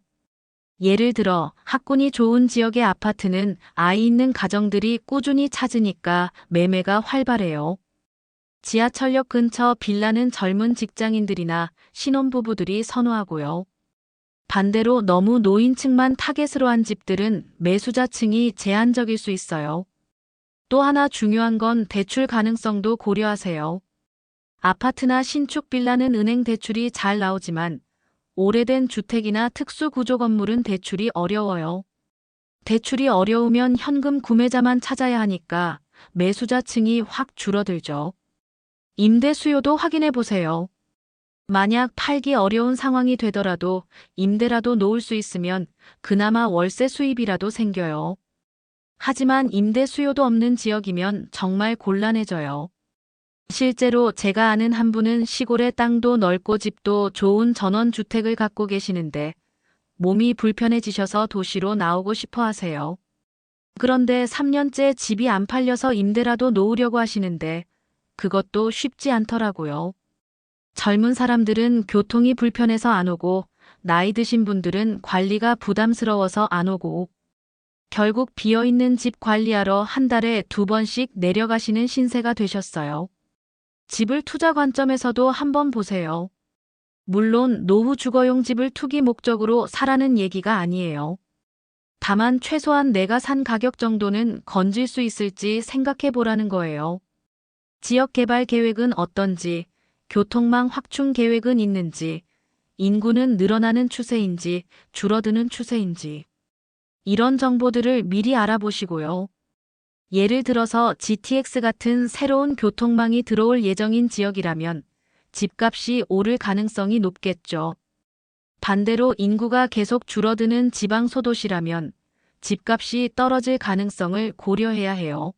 Speaker 1: 예를 들어 학군이 좋은 지역의 아파트는 아이 있는 가정들이 꾸준히 찾으니까 매매가 활발해요. 지하철역 근처 빌라는 젊은 직장인들이나 신혼부부들이 선호하고요. 반대로 너무 노인층만 타겟으로 한 집들은 매수자층이 제한적일 수 있어요. 또 하나 중요한 건 대출 가능성도 고려하세요. 아파트나 신축 빌라는 은행 대출이 잘 나오지만 오래된 주택이나 특수구조 건물은 대출이 어려워요. 대출이 어려우면 현금 구매자만 찾아야 하니까 매수자층이 확 줄어들죠. 임대 수요도 확인해 보세요. 만약 팔기 어려운 상황이 되더라도 임대라도 놓을 수 있으면 그나마 월세 수입이라도 생겨요. 하지만 임대 수요도 없는 지역이면 정말 곤란해져요. 실제로 제가 아는 한 분은 시골에 땅도 넓고 집도 좋은 전원주택을 갖고 계시는데 몸이 불편해지셔서 도시로 나오고 싶어 하세요. 그런데 3년째 집이 안 팔려서 임대라도 놓으려고 하시는데 그것도 쉽지 않더라고요. 젊은 사람들은 교통이 불편해서 안 오고 나이 드신 분들은 관리가 부담스러워서 안 오고 결국 비어있는 집 관리하러 한 달에 2번씩 내려가시는 신세가 되셨어요. 집을 투자 관점에서도 한번 보세요. 물론 노후 주거용 집을 투기 목적으로 사라는 얘기가 아니에요. 다만 최소한 내가 산 가격 정도는 건질 수 있을지 생각해 보라는 거예요. 지역 개발 계획은 어떤지, 교통망 확충 계획은 있는지, 인구는 늘어나는 추세인지 줄어드는 추세인지 이런 정보들을 미리 알아보시고요. 예를 들어서 GTX 같은 새로운 교통망이 들어올 예정인 지역이라면 집값이 오를 가능성이 높겠죠. 반대로 인구가 계속 줄어드는 지방 소도시라면 집값이 떨어질 가능성을 고려해야 해요.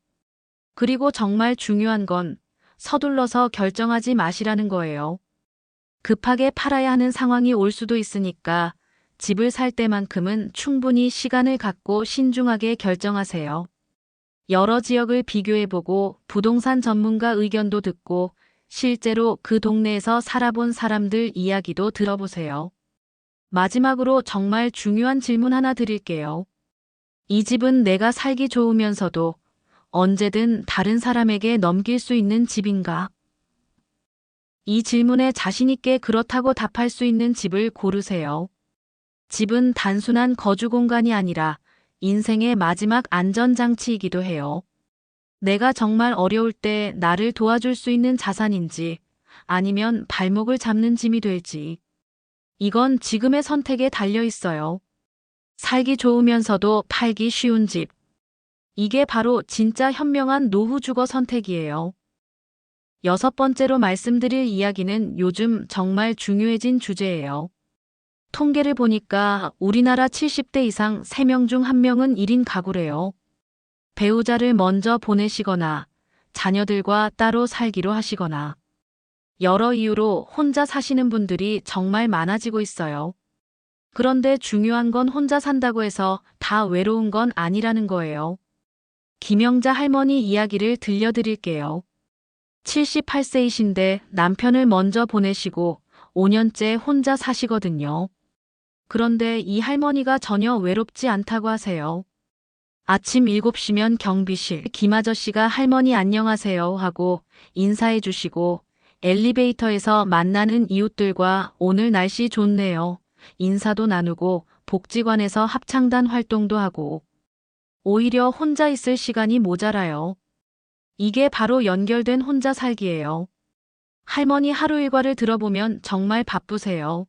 Speaker 1: 그리고 정말 중요한 건 서둘러서 결정하지 마시라는 거예요. 급하게 팔아야 하는 상황이 올 수도 있으니까 집을 살 때만큼은 충분히 시간을 갖고 신중하게 결정하세요. 여러 지역을 비교해보고 부동산 전문가 의견도 듣고 실제로 그 동네에서 살아본 사람들 이야기도 들어보세요. 마지막으로 정말 중요한 질문 하나 드릴게요. 이 집은 내가 살기 좋으면서도 언제든 다른 사람에게 넘길 수 있는 집인가? 이 질문에 자신있게 그렇다고 답할 수 있는 집을 고르세요. 집은 단순한 거주 공간이 아니라 인생의 마지막 안전장치이기도 해요. 내가 정말 어려울 때 나를 도와줄 수 있는 자산인지 아니면 발목을 잡는 짐이 될지. 이건 지금의 선택에 달려 있어요. 살기 좋으면서도 팔기 쉬운 집. 이게 바로 진짜 현명한 노후 주거 선택이에요. 6번째로 말씀드릴 이야기는 요즘 정말 중요해진 주제예요. 통계를 보니까 우리나라 70대 이상 3명 중 1명은 1인 가구래요. 배우자를 먼저 보내시거나 자녀들과 따로 살기로 하시거나 여러 이유로 혼자 사시는 분들이 정말 많아지고 있어요. 그런데 중요한 건 혼자 산다고 해서 다 외로운 건 아니라는 거예요. 김영자 할머니 이야기를 들려드릴게요. 78세이신데 남편을 먼저 보내시고 5년째 혼자 사시거든요. 그런데 이 할머니가 전혀 외롭지 않다고 하세요. 아침 7시면 경비실 김아저씨가 할머니 안녕하세요 하고 인사해 주시고 엘리베이터에서 만나는 이웃들과 오늘 날씨 좋네요. 인사도 나누고 복지관에서 합창단 활동도 하고 오히려 혼자 있을 시간이 모자라요. 이게 바로 연결된 혼자 살기예요. 할머니 하루 일과를 들어보면 정말 바쁘세요.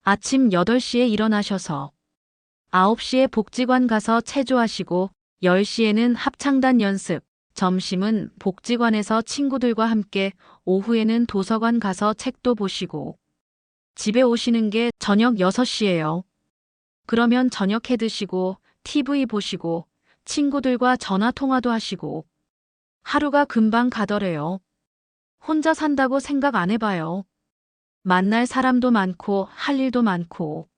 Speaker 1: 아침 8시에 일어나셔서 9시에 복지관 가서 체조하시고 10시에는 합창단 연습, 점심은 복지관에서 친구들과 함께 오후에는 도서관 가서 책도 보시고 집에 오시는 게 저녁 6시예요. 그러면 저녁 해 드시고 TV 보시고 친구들과 전화 통화도 하시고 하루가 금방 가더래요. 혼자 산다고 생각 안 해봐요. 만날 사람도 많고 할 일도 많고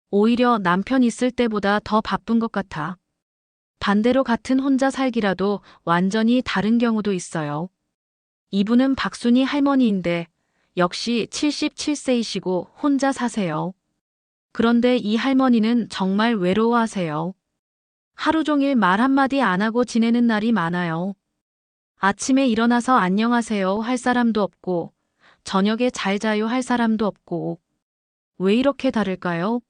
Speaker 1: 오히려 남편 있을 때보다 더 바쁜 것 같아. 반대로 같은 혼자 살기라도 완전히 다른 경우도 있어요. 이분은 박순희 할머니인데 역시 77세이시고 혼자 사세요. 그런데 이 할머니는 정말 외로워하세요. 하루 종일 말 한마디 안 하고 지내는 날이 많아요. 아침에 일어나서 안녕하세요 할 사람도 없고 저녁에 잘 자요 할 사람도 없고 왜 이렇게 다를까요?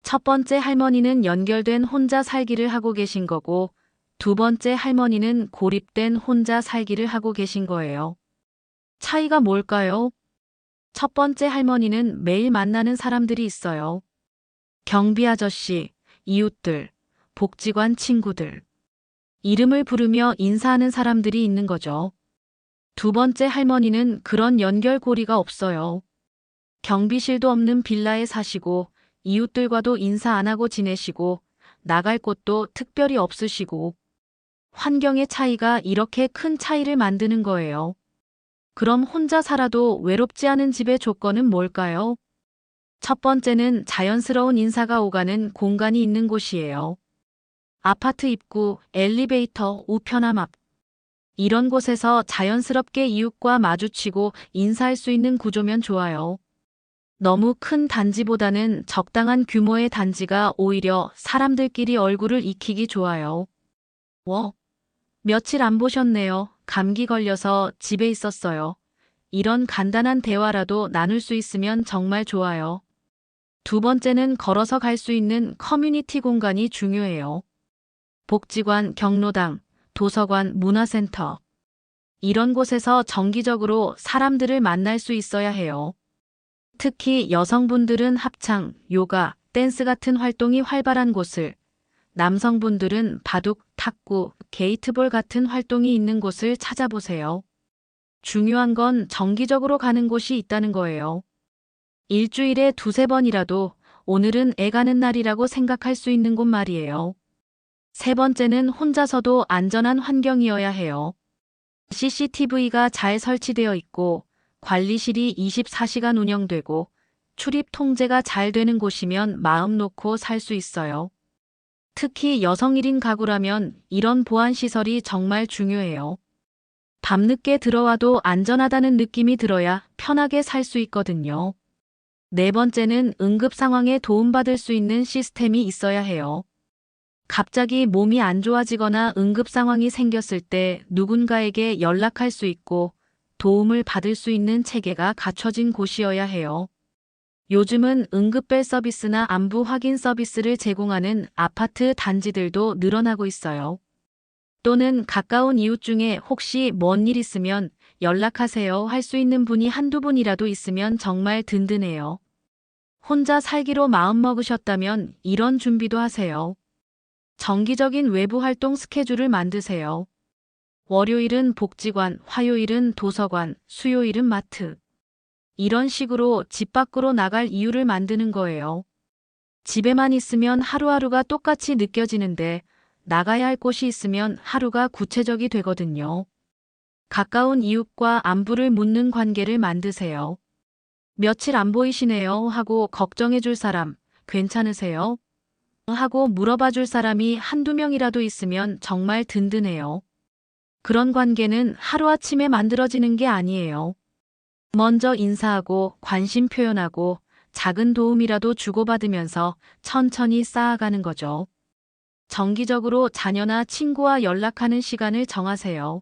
Speaker 1: 첫 번째 할머니는 연결된 혼자 살기를 하고 계신 거고 두 번째 할머니는 고립된 혼자 살기를 하고 계신 거예요. 차이가 뭘까요? 첫 번째 할머니는 매일 만나는 사람들이 있어요. 경비 아저씨, 이웃들, 복지관 친구들. 이름을 부르며 인사하는 사람들이 있는 거죠. 두 번째 할머니는 그런 연결고리가 없어요. 경비실도 없는 빌라에 사시고 이웃들과도 인사 안 하고 지내시고 나갈 곳도 특별히 없으시고 환경의 차이가 이렇게 큰 차이를 만드는 거예요. 그럼 혼자 살아도 외롭지 않은 집의 조건은 뭘까요? 첫 번째는 자연스러운 인사가 오가는 공간이 있는 곳이에요. 아파트 입구, 엘리베이터, 우편함 앞. 이런 곳에서 자연스럽게 이웃과 마주치고 인사할 수 있는 구조면 좋아요. 너무 큰 단지보다는 적당한 규모의 단지가 오히려 사람들끼리 얼굴을 익히기 좋아요. 며칠 안 보셨네요. 감기 걸려서 집에 있었어요. 이런 간단한 대화라도 나눌 수 있으면 정말 좋아요. 두 번째는 걸어서 갈 수 있는 커뮤니티 공간이 중요해요. 복지관, 경로당, 도서관, 문화센터. 이런 곳에서 정기적으로 사람들을 만날 수 있어야 해요. 특히 여성분들은 합창, 요가, 댄스 같은 활동이 활발한 곳을, 남성분들은 바둑, 탁구, 게이트볼 같은 활동이 있는 곳을 찾아보세요. 중요한 건 정기적으로 가는 곳이 있다는 거예요. 일주일에 두세 번이라도 오늘은 애 가는 날이라고 생각할 수 있는 곳 말이에요. 세 번째는 혼자서도 안전한 환경이어야 해요. CCTV가 잘 설치되어 있고 관리실이 24시간 운영되고 출입 통제가 잘 되는 곳이면 마음 놓고 살 수 있어요. 특히 여성 1인 가구라면 이런 보안 시설이 정말 중요해요. 밤늦게 들어와도 안전하다는 느낌이 들어야 편하게 살 수 있거든요. 네 번째는 응급 상황에 도움받을 수 있는 시스템이 있어야 해요. 갑자기 몸이 안 좋아지거나 응급 상황이 생겼을 때 누군가에게 연락할 수 있고 도움을 받을 수 있는 체계가 갖춰진 곳이어야 해요. 요즘은 응급벨 서비스나 안부 확인 서비스를 제공하는 아파트 단지들도 늘어나고 있어요. 또는 가까운 이웃 중에 혹시 뭔 일 있으면 연락하세요 할 수 있는 분이 한두 분이라도 있으면 정말 든든해요. 혼자 살기로 마음먹으셨다면 이런 준비도 하세요. 정기적인 외부 활동 스케줄을 만드세요. 월요일은 복지관, 화요일은 도서관, 수요일은 마트. 이런 식으로 집 밖으로 나갈 이유를 만드는 거예요. 집에만 있으면 하루하루가 똑같이 느껴지는데 나가야 할 곳이 있으면 하루가 구체적이 되거든요. 가까운 이웃과 안부를 묻는 관계를 만드세요. 며칠 안 보이시네요 하고 걱정해 줄 사람, 괜찮으세요? 하고 물어봐 줄 사람이 한두 명이라도 있으면 정말 든든해요. 그런 관계는 하루아침에 만들어지는 게 아니에요. 먼저 인사하고 관심 표현하고 작은 도움이라도 주고받으면서 천천히 쌓아가는 거죠. 정기적으로 자녀나 친구와 연락하는 시간을 정하세요.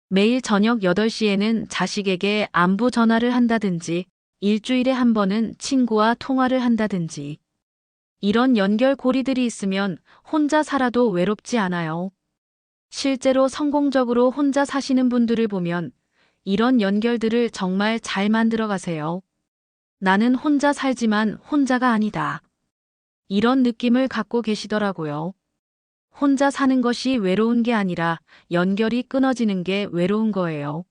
Speaker 1: 매일 저녁 8시에는 자식에게 안부 전화를 한다든지 일주일에 한 번은 친구와 통화를 한다든지. 이런 연결고리들이 있으면 혼자 살아도 외롭지 않아요. 실제로 성공적으로 혼자 사시는 분들을 보면 이런 연결들을 정말 잘 만들어 가세요. 나는 혼자 살지만 혼자가 아니다. 이런 느낌을 갖고 계시더라고요. 혼자 사는 것이 외로운 게 아니라 연결이 끊어지는 게 외로운 거예요.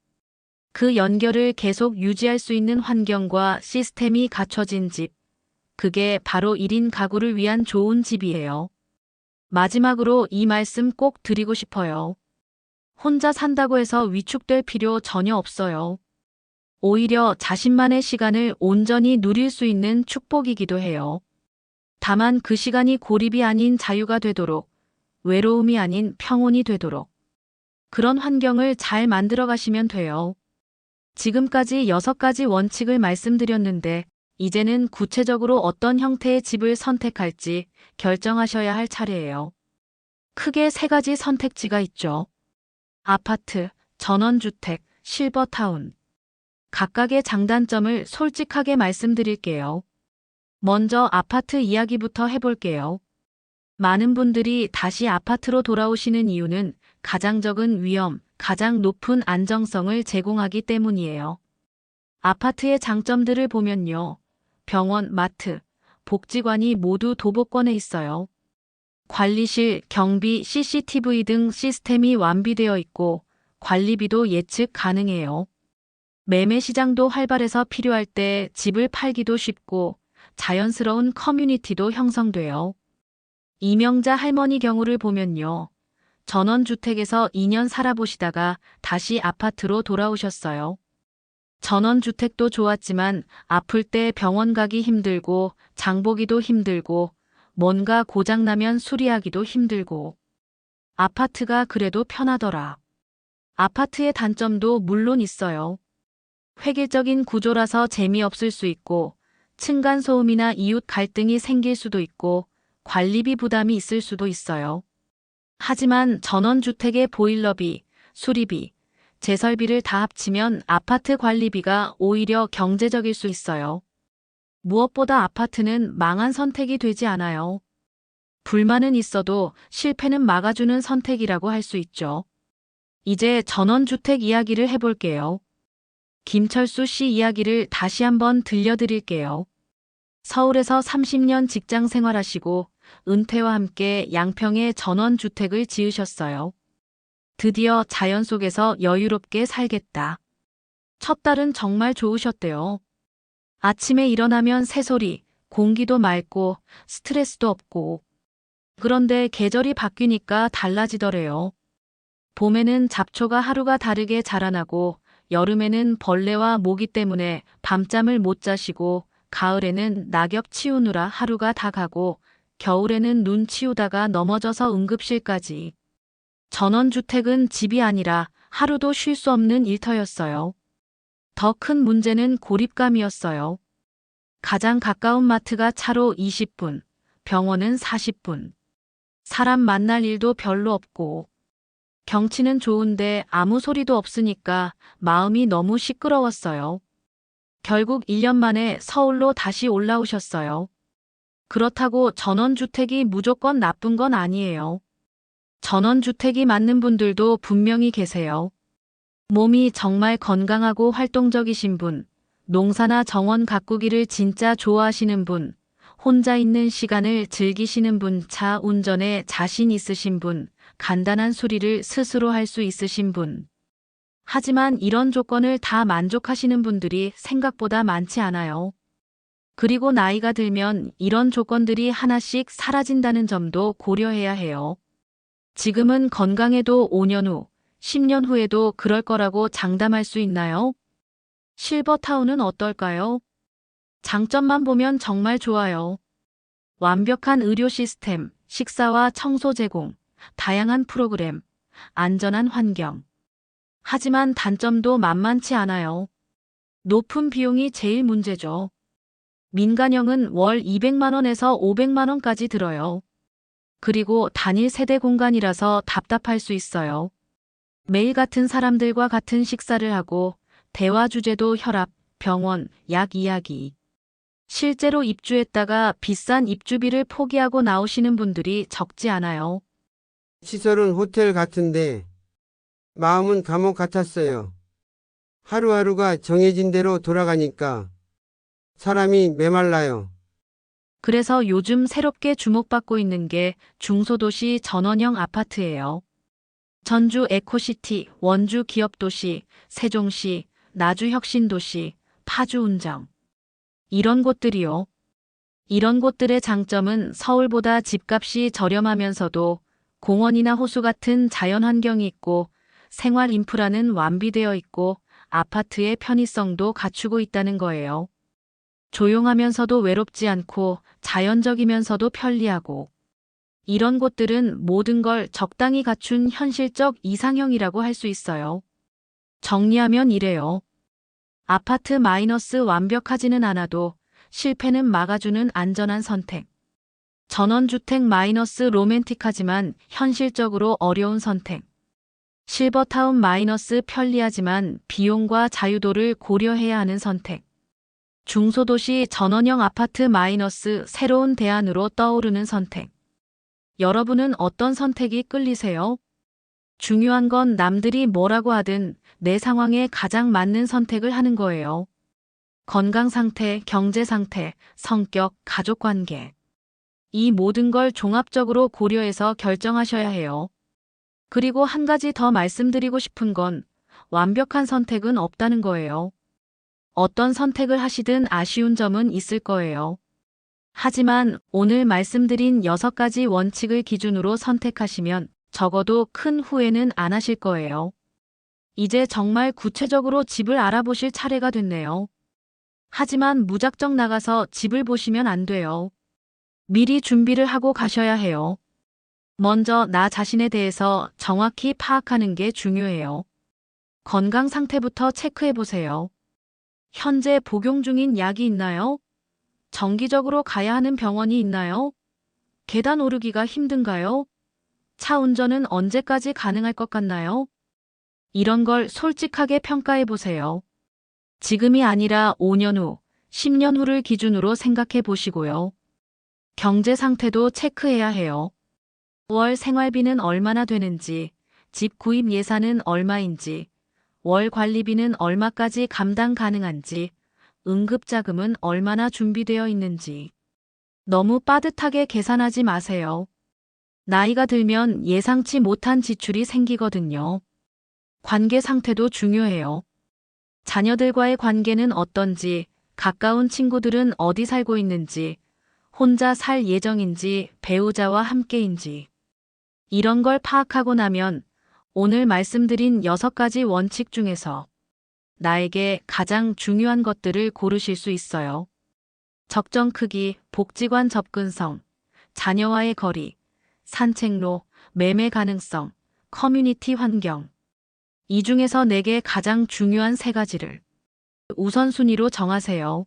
Speaker 1: 그 연결을 계속 유지할 수 있는 환경과 시스템이 갖춰진 집. 그게 바로 1인 가구를 위한 좋은 집이에요. 마지막으로 이 말씀 꼭 드리고 싶어요. 혼자 산다고 해서 위축될 필요 전혀 없어요. 오히려 자신만의 시간을 온전히 누릴 수 있는 축복이기도 해요. 다만 그 시간이 고립이 아닌 자유가 되도록, 외로움이 아닌 평온이 되도록 그런 환경을 잘 만들어 가시면 돼요. 지금까지 6가지 원칙을 말씀드렸는데 이제는 구체적으로 어떤 형태의 집을 선택할지 결정하셔야 할 차례예요. 크게 3가지 선택지가 있죠. 아파트, 전원주택, 실버타운. 각각의 장단점을 솔직하게 말씀드릴게요. 먼저 아파트 이야기부터 해볼게요. 많은 분들이 다시 아파트로 돌아오시는 이유는 가장 적은 위험, 가장 높은 안정성을 제공하기 때문이에요. 아파트의 장점들을 보면요. 병원, 마트, 복지관이 모두 도보권에 있어요. 관리실, 경비, CCTV 등 시스템이 완비되어 있고 관리비도 예측 가능해요. 매매 시장도 활발해서 필요할 때 집을 팔기도 쉽고 자연스러운 커뮤니티도 형성돼요. 이명자 할머니 경우를 보면요. 전원주택에서 2년 살아보시다가 다시 아파트로 돌아오셨어요. 전원주택도 좋았지만 아플 때 병원 가기 힘들고 장보기도 힘들고 뭔가 고장나면 수리하기도 힘들고 아파트가 그래도 편하더라. 아파트의 단점도 물론 있어요. 획일적인 구조라서 재미없을 수 있고 층간소음이나 이웃 갈등이 생길 수도 있고 관리비 부담이 있을 수도 있어요. 하지만 전원주택의 보일러비, 수리비, 재설비를 다 합치면 아파트 관리비가 오히려 경제적일 수 있어요. 무엇보다 아파트는 망한 선택이 되지 않아요. 불만은 있어도 실패는 막아주는 선택이라고 할 수 있죠. 이제 전원주택 이야기를 해볼게요. 김철수 씨 이야기를 다시 한번 들려드릴게요. 서울에서 30년 직장 생활하시고 은퇴와 함께 양평에 전원주택을 지으셨어요. 드디어 자연 속에서 여유롭게 살겠다. 첫 달은 정말 좋으셨대요. 아침에 일어나면 새소리, 공기도 맑고 스트레스도 없고. 그런데 계절이 바뀌니까 달라지더래요. 봄에는 잡초가 하루가 다르게 자라나고 여름에는 벌레와 모기 때문에 밤잠을 못 자시고 가을에는 낙엽 치우느라 하루가 다 가고 겨울에는 눈 치우다가 넘어져서 응급실까지. 전원주택은 집이 아니라 하루도 쉴 수 없는 일터였어요. 더 큰 문제는 고립감이었어요. 가장 가까운 마트가 차로 20분, 병원은 40분. 사람 만날 일도 별로 없고. 경치는 좋은데 아무 소리도 없으니까 마음이 너무 시끄러웠어요. 결국 1년 만에 서울로 다시 올라오셨어요. 그렇다고 전원주택이 무조건 나쁜 건 아니에요. 전원주택이 맞는 분들도 분명히 계세요. 몸이 정말 건강하고 활동적이신 분, 농사나 정원 가꾸기를 진짜 좋아하시는 분, 혼자 있는 시간을 즐기시는 분, 차 운전에 자신 있으신 분, 간단한 수리를 스스로 할 수 있으신 분. 하지만 이런 조건을 다 만족하시는 분들이 생각보다 많지 않아요. 그리고 나이가 들면 이런 조건들이 하나씩 사라진다는 점도 고려해야 해요. 지금은 건강해도 5년 후, 10년 후에도 그럴 거라고 장담할 수 있나요? 실버타운은 어떨까요? 장점만 보면 정말 좋아요. 완벽한 의료 시스템, 식사와 청소 제공, 다양한 프로그램, 안전한 환경. 하지만 단점도 만만치 않아요. 높은 비용이 제일 문제죠. 민간형은 월 200만 원에서 500만 원까지 들어요. 그리고 단일 세대 공간이라서 답답할 수 있어요. 매일 같은 사람들과 같은 식사를 하고 대화 주제도 혈압, 병원, 약 이야기. 실제로 입주했다가 비싼 입주비를 포기하고 나오시는 분들이 적지 않아요.
Speaker 5: 시설은 호텔 같은데 마음은 감옥 같았어요. 하루하루가 정해진 대로 돌아가니까 사람이 메말라요.
Speaker 1: 그래서 요즘 새롭게 주목받고 있는 게 중소도시 전원형 아파트예요. 전주 에코시티, 원주 기업도시, 세종시, 나주 혁신도시, 파주 운정. 이런 곳들이요. 이런 곳들의 장점은 서울보다 집값이 저렴하면서도 공원이나 호수 같은 자연 환경이 있고 생활 인프라는 완비되어 있고 아파트의 편의성도 갖추고 있다는 거예요. 조용하면서도 외롭지 않고 자연적이면서도 편리하고 이런 곳들은 모든 걸 적당히 갖춘 현실적 이상형이라고 할 수 있어요. 정리하면 이래요. 아파트 마이너스 완벽하지는 않아도 실패는 막아주는 안전한 선택. 전원주택 마이너스 로맨틱하지만 현실적으로 어려운 선택. 실버타운 마이너스 편리하지만 비용과 자유도를 고려해야 하는 선택. 중소도시 전원형 아파트 마이너스 새로운 대안으로 떠오르는 선택. 여러분은 어떤 선택이 끌리세요? 중요한 건 남들이 뭐라고 하든 내 상황에 가장 맞는 선택을 하는 거예요. 건강 상태, 경제 상태, 성격, 가족 관계. 이 모든 걸 종합적으로 고려해서 결정하셔야 해요. 그리고 한 가지 더 말씀드리고 싶은 건 완벽한 선택은 없다는 거예요. 어떤 선택을 하시든 아쉬운 점은 있을 거예요. 하지만 오늘 말씀드린 6가지 원칙을 기준으로 선택하시면 적어도 큰 후회는 안 하실 거예요. 이제 정말 구체적으로 집을 알아보실 차례가 됐네요. 하지만 무작정 나가서 집을 보시면 안 돼요. 미리 준비를 하고 가셔야 해요. 먼저 나 자신에 대해서 정확히 파악하는 게 중요해요. 건강 상태부터 체크해 보세요. 현재 복용 중인 약이 있나요? 정기적으로 가야 하는 병원이 있나요? 계단 오르기가 힘든가요? 차 운전은 언제까지 가능할 것 같나요? 이런 걸 솔직하게 평가해 보세요. 지금이 아니라 5년 후, 10년 후를 기준으로 생각해 보시고요. 경제 상태도 체크해야 해요. 월 생활비는 얼마나 되는지, 집 구입 예산은 얼마인지, 월 관리비는 얼마까지 감당 가능한지, 응급자금은 얼마나 준비되어 있는지. 너무 빠듯하게 계산하지 마세요. 나이가 들면 예상치 못한 지출이 생기거든요. 관계 상태도 중요해요. 자녀들과의 관계는 어떤지, 가까운 친구들은 어디 살고 있는지, 혼자 살 예정인지, 배우자와 함께인지. 이런 걸 파악하고 나면 오늘 말씀드린 6가지 원칙 중에서 나에게 가장 중요한 것들을 고르실 수 있어요. 적정 크기, 복지관 접근성, 자녀와의 거리, 산책로, 매매 가능성, 커뮤니티 환경. 이 중에서 내게 가장 중요한 3가지를 우선순위로 정하세요.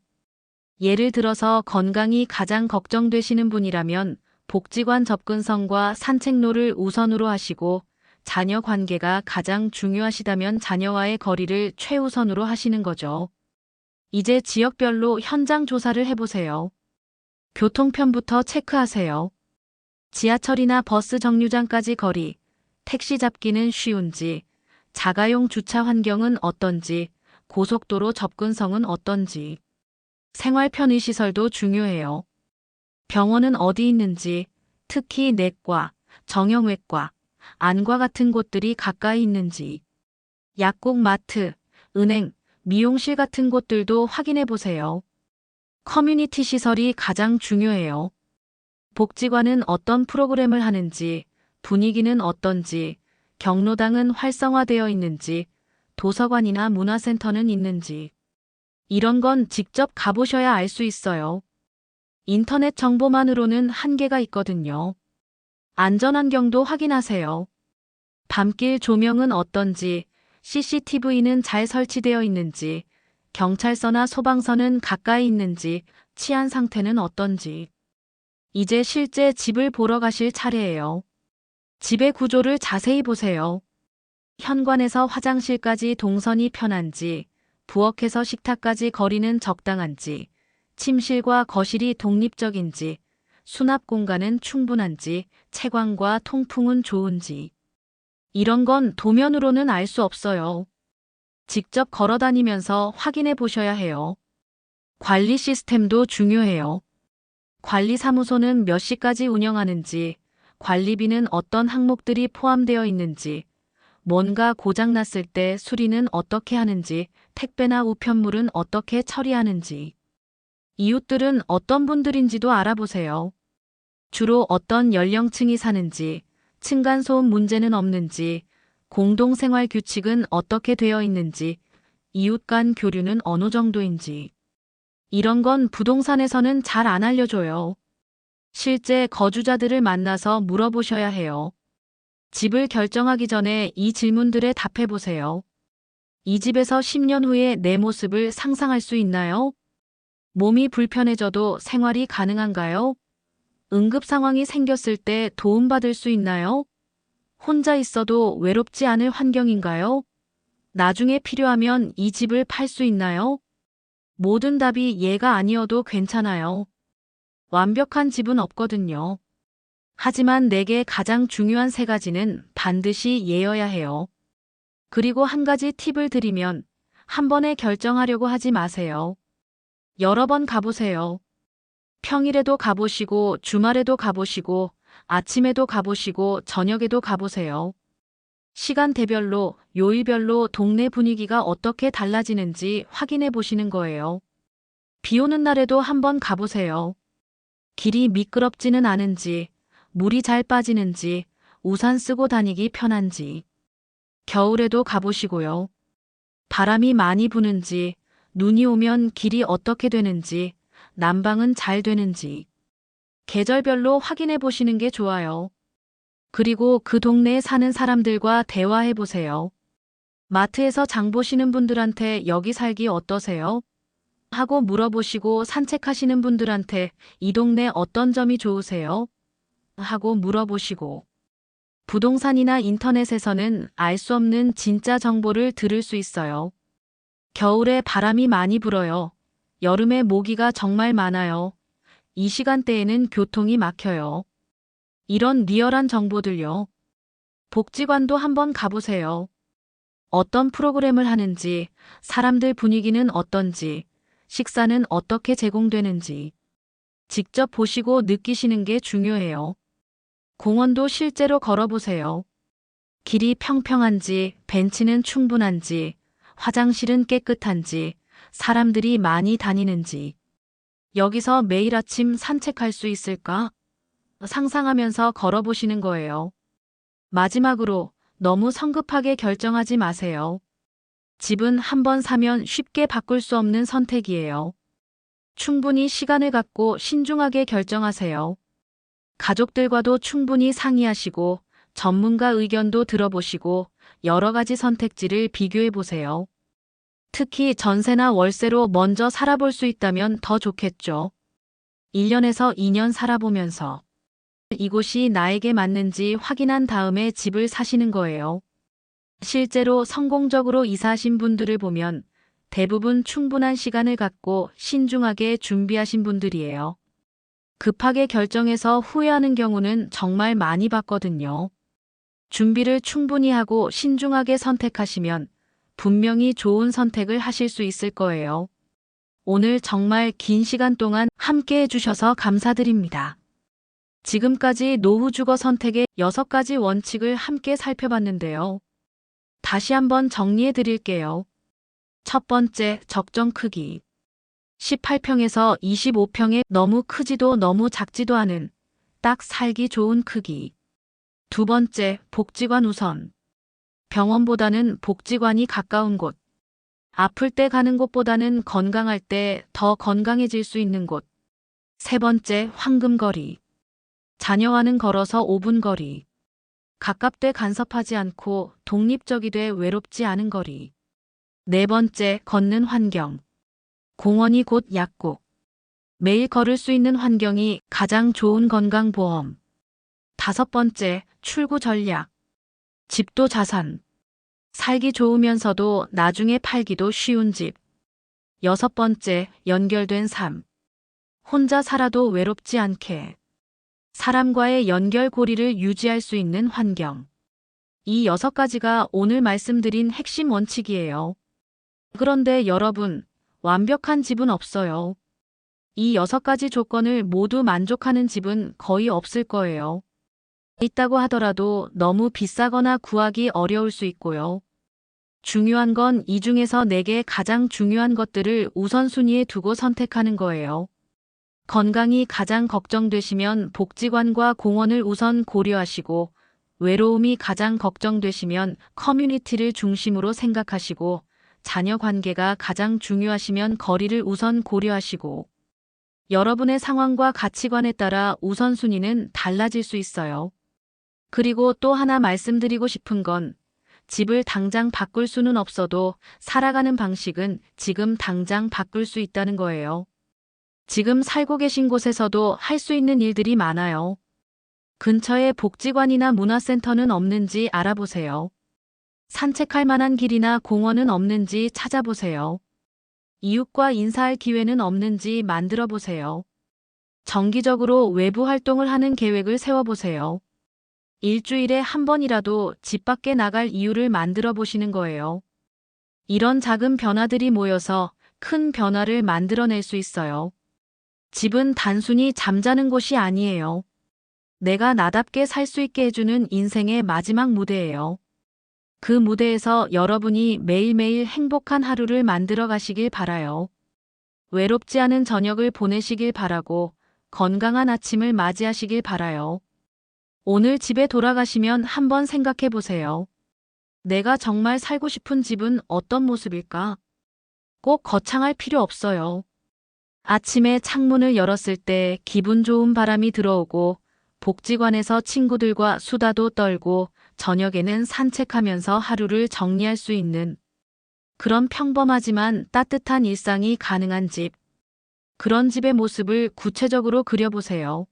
Speaker 1: 예를 들어서 건강이 가장 걱정되시는 분이라면 복지관 접근성과 산책로를 우선으로 하시고, 자녀 관계가 가장 중요하시다면 자녀와의 거리를 최우선으로 하시는 거죠. 이제 지역별로 현장 조사를 해보세요. 교통편부터 체크하세요. 지하철이나 버스 정류장까지 거리, 택시 잡기는 쉬운지, 자가용 주차 환경은 어떤지, 고속도로 접근성은 어떤지. 생활 편의시설도 중요해요. 병원은 어디 있는지, 특히 내과, 정형외과, 안과 같은 곳들이 가까이 있는지. 약국, 마트, 은행, 미용실 같은 곳들도 확인해 보세요. 커뮤니티 시설이 가장 중요해요. 복지관은 어떤 프로그램을 하는지, 분위기는 어떤지, 경로당은 활성화되어 있는지, 도서관이나 문화센터는 있는지. 이런 건 직접 가보셔야 알 수 있어요. 인터넷 정보만으로는 한계가 있거든요. 안전환경도 확인하세요. 밤길 조명은 어떤지, CCTV는 잘 설치되어 있는지, 경찰서나 소방서는 가까이 있는지, 치안 상태는 어떤지. 이제 실제 집을 보러 가실 차례예요. 집의 구조를 자세히 보세요. 현관에서 화장실까지 동선이 편한지, 부엌에서 식탁까지 거리는 적당한지, 침실과 거실이 독립적인지, 수납 공간은 충분한지, 채광과 통풍은 좋은지. 이런 건 도면으로는 알 수 없어요. 직접 걸어 다니면서 확인해 보셔야 해요. 관리 시스템도 중요해요. 관리사무소는 몇 시까지 운영하는지, 관리비는 어떤 항목들이 포함되어 있는지, 뭔가 고장났을 때 수리는 어떻게 하는지, 택배나 우편물은 어떻게 처리하는지. 이웃들은 어떤 분들인지도 알아보세요. 주로 어떤 연령층이 사는지, 층간소음 문제는 없는지, 공동생활 규칙은 어떻게 되어 있는지, 이웃 간 교류는 어느 정도인지. 이런 건 부동산에서는 잘 안 알려줘요. 실제 거주자들을 만나서 물어보셔야 해요. 집을 결정하기 전에 이 질문들에 답해보세요. 이 집에서 10년 후에 내 모습을 상상할 수 있나요? 몸이 불편해져도 생활이 가능한가요? 응급 상황이 생겼을 때 도움받을 수 있나요? 혼자 있어도 외롭지 않을 환경인가요? 나중에 필요하면 이 집을 팔 수 있나요? 모든 답이 예가 아니어도 괜찮아요. 완벽한 집은 없거든요. 하지만 내게 가장 중요한 3가지는 반드시 예여야 해요. 그리고 한 가지 팁을 드리면 한 번에 결정하려고 하지 마세요. 여러 번 가보세요. 평일에도 가보시고, 주말에도 가보시고, 아침에도 가보시고, 저녁에도 가보세요. 시간대별로, 요일별로 동네 분위기가 어떻게 달라지는지 확인해 보시는 거예요. 비 오는 날에도 한번 가보세요. 길이 미끄럽지는 않은지, 물이 잘 빠지는지, 우산 쓰고 다니기 편한지. 겨울에도 가보시고요. 바람이 많이 부는지, 눈이 오면 길이 어떻게 되는지, 난방은 잘 되는지. 계절별로 확인해 보시는 게 좋아요. 그리고 그 동네에 사는 사람들과 대화해 보세요. 마트에서 장 보시는 분들한테 여기 살기 어떠세요? 하고 물어보시고 산책하시는 분들한테 이 동네 어떤 점이 좋으세요? 하고 물어보시고. 부동산이나 인터넷에서는 알 수 없는 진짜 정보를 들을 수 있어요. 겨울에 바람이 많이 불어요. 여름에 모기가 정말 많아요. 이 시간대에는 교통이 막혀요. 이런 리얼한 정보들요. 복지관도 한번 가보세요. 어떤 프로그램을 하는지, 사람들 분위기는 어떤지, 식사는 어떻게 제공되는지 직접 보시고 느끼시는 게 중요해요. 공원도 실제로 걸어보세요. 길이 평평한지, 벤치는 충분한지, 화장실은 깨끗한지, 사람들이 많이 다니는지. 여기서 매일 아침 산책할 수 있을까? 상상하면서 걸어보시는 거예요. 마지막으로 너무 성급하게 결정하지 마세요. 집은 한번 사면 쉽게 바꿀 수 없는 선택이에요. 충분히 시간을 갖고 신중하게 결정하세요. 가족들과도 충분히 상의하시고 전문가 의견도 들어보시고 여러 가지 선택지를 비교해 보세요. 특히 전세나 월세로 먼저 살아볼 수 있다면 더 좋겠죠. 1년에서 2년 살아보면서 이곳이 나에게 맞는지 확인한 다음에 집을 사시는 거예요. 실제로 성공적으로 이사하신 분들을 보면 대부분 충분한 시간을 갖고 신중하게 준비하신 분들이에요. 급하게 결정해서 후회하는 경우는 정말 많이 봤거든요. 준비를 충분히 하고 신중하게 선택하시면 분명히 좋은 선택을 하실 수 있을 거예요. 오늘 정말 긴 시간 동안 함께 해주셔서 감사드립니다. 지금까지 노후 주거 선택의 6가지 원칙을 함께 살펴봤는데요. 다시 한번 정리해 드릴게요. 첫 번째, 적정 크기. 18평에서 25평에 너무 크지도 너무 작지도 않은 딱 살기 좋은 크기. 두 번째, 복지관 우선. 병원보다는 복지관이 가까운 곳. 아플 때 가는 곳보다는 건강할 때 더 건강해질 수 있는 곳. 세 번째, 황금거리. 자녀와는 걸어서 5분 거리. 가깝되 간섭하지 않고 독립적이되 외롭지 않은 거리. 네 번째, 걷는 환경. 공원이 곧 약국. 매일 걸을 수 있는 환경이 가장 좋은 건강보험. 다섯 번째, 출구 전략. 집도 자산. 살기 좋으면서도 나중에 팔기도 쉬운 집. 여섯 번째, 연결된 삶. 혼자 살아도 외롭지 않게. 사람과의 연결고리를 유지할 수 있는 환경. 이 6가지가 오늘 말씀드린 핵심 원칙이에요. 그런데 여러분, 완벽한 집은 없어요. 이 6가지 조건을 모두 만족하는 집은 거의 없을 거예요. 있다고 하더라도 너무 비싸거나 구하기 어려울 수 있고요. 중요한 건 이 중에서 내게 가장 중요한 것들을 우선순위에 두고 선택하는 거예요. 건강이 가장 걱정되시면 복지관과 공원을 우선 고려하시고, 외로움이 가장 걱정되시면 커뮤니티를 중심으로 생각하시고, 자녀 관계가 가장 중요하시면 거리를 우선 고려하시고, 여러분의 상황과 가치관에 따라 우선순위는 달라질 수 있어요. 그리고 또 하나 말씀드리고 싶은 건 집을 당장 바꿀 수는 없어도 살아가는 방식은 지금 당장 바꿀 수 있다는 거예요. 지금 살고 계신 곳에서도 할 수 있는 일들이 많아요. 근처에 복지관이나 문화센터는 없는지 알아보세요. 산책할 만한 길이나 공원은 없는지 찾아보세요. 이웃과 인사할 기회는 없는지 만들어 보세요. 정기적으로 외부 활동을 하는 계획을 세워보세요. 일주일에 한 번이라도 집 밖에 나갈 이유를 만들어 보시는 거예요. 이런 작은 변화들이 모여서 큰 변화를 만들어낼 수 있어요. 집은 단순히 잠자는 곳이 아니에요. 내가 나답게 살 수 있게 해주는 인생의 마지막 무대예요. 그 무대에서 여러분이 매일매일 행복한 하루를 만들어 가시길 바라요. 외롭지 않은 저녁을 보내시길 바라고 건강한 아침을 맞이하시길 바라요. 오늘 집에 돌아가시면 한번 생각해 보세요. 내가 정말 살고 싶은 집은 어떤 모습일까? 꼭 거창할 필요 없어요. 아침에 창문을 열었을 때 기분 좋은 바람이 들어오고 복지관에서 친구들과 수다도 떨고 저녁에는 산책하면서 하루를 정리할 수 있는 그런 평범하지만 따뜻한 일상이 가능한 집. 그런 집의 모습을 구체적으로 그려보세요.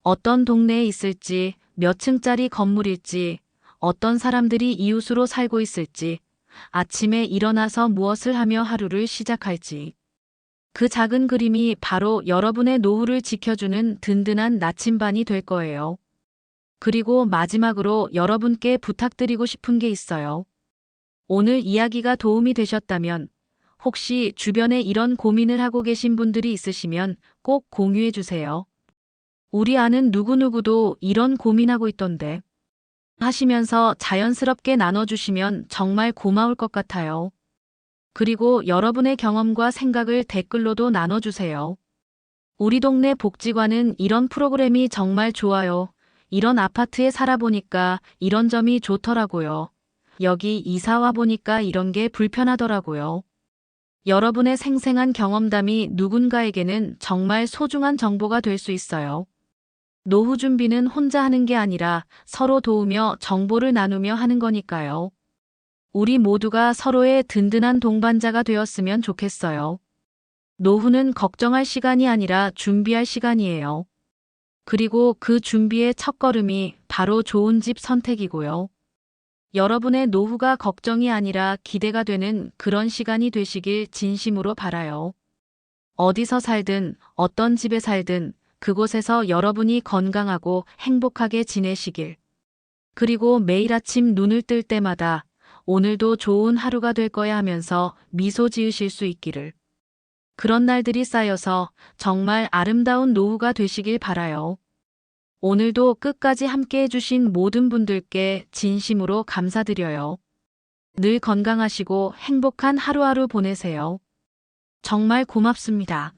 Speaker 1: 어떤 동네에 있을지, 몇 층짜리 건물일지, 어떤 사람들이 이웃으로 살고 있을지, 아침에 일어나서 무엇을 하며 하루를 시작할지. 그 작은 그림이 바로 여러분의 노후를 지켜주는 든든한 나침반이 될 거예요. 그리고 마지막으로 여러분께 부탁드리고 싶은 게 있어요. 오늘 이야기가 도움이 되셨다면 혹시 주변에 이런 고민을 하고 계신 분들이 있으시면 꼭 공유해 주세요. 우리 아는 누구누구도 이런 고민하고 있던데 하시면서 자연스럽게 나눠주시면 정말 고마울 것 같아요. 그리고 여러분의 경험과 생각을 댓글로도 나눠주세요. 우리 동네 복지관은 이런 프로그램이 정말 좋아요. 이런 아파트에 살아보니까 이런 점이 좋더라고요. 여기 이사 와보니까 이런 게 불편하더라고요. 여러분의 생생한 경험담이 누군가에게는 정말 소중한 정보가 될 수 있어요. 노후 준비는 혼자 하는 게 아니라 서로 도우며 정보를 나누며 하는 거니까요. 우리 모두가 서로의 든든한 동반자가 되었으면 좋겠어요. 노후는 걱정할 시간이 아니라 준비할 시간이에요. 그리고 그 준비의 첫걸음이 바로 좋은 집 선택이고요. 여러분의 노후가 걱정이 아니라 기대가 되는 그런 시간이 되시길 진심으로 바라요. 어디서 살든 어떤 집에 살든 그곳에서 여러분이 건강하고 행복하게 지내시길. 그리고 매일 아침 눈을 뜰 때마다 오늘도 좋은 하루가 될 거야 하면서 미소 지으실 수 있기를. 그런 날들이 쌓여서 정말 아름다운 노후가 되시길 바라요. 오늘도 끝까지 함께 해주신 모든 분들께 진심으로 감사드려요. 늘 건강하시고 행복한 하루하루 보내세요. 정말 고맙습니다.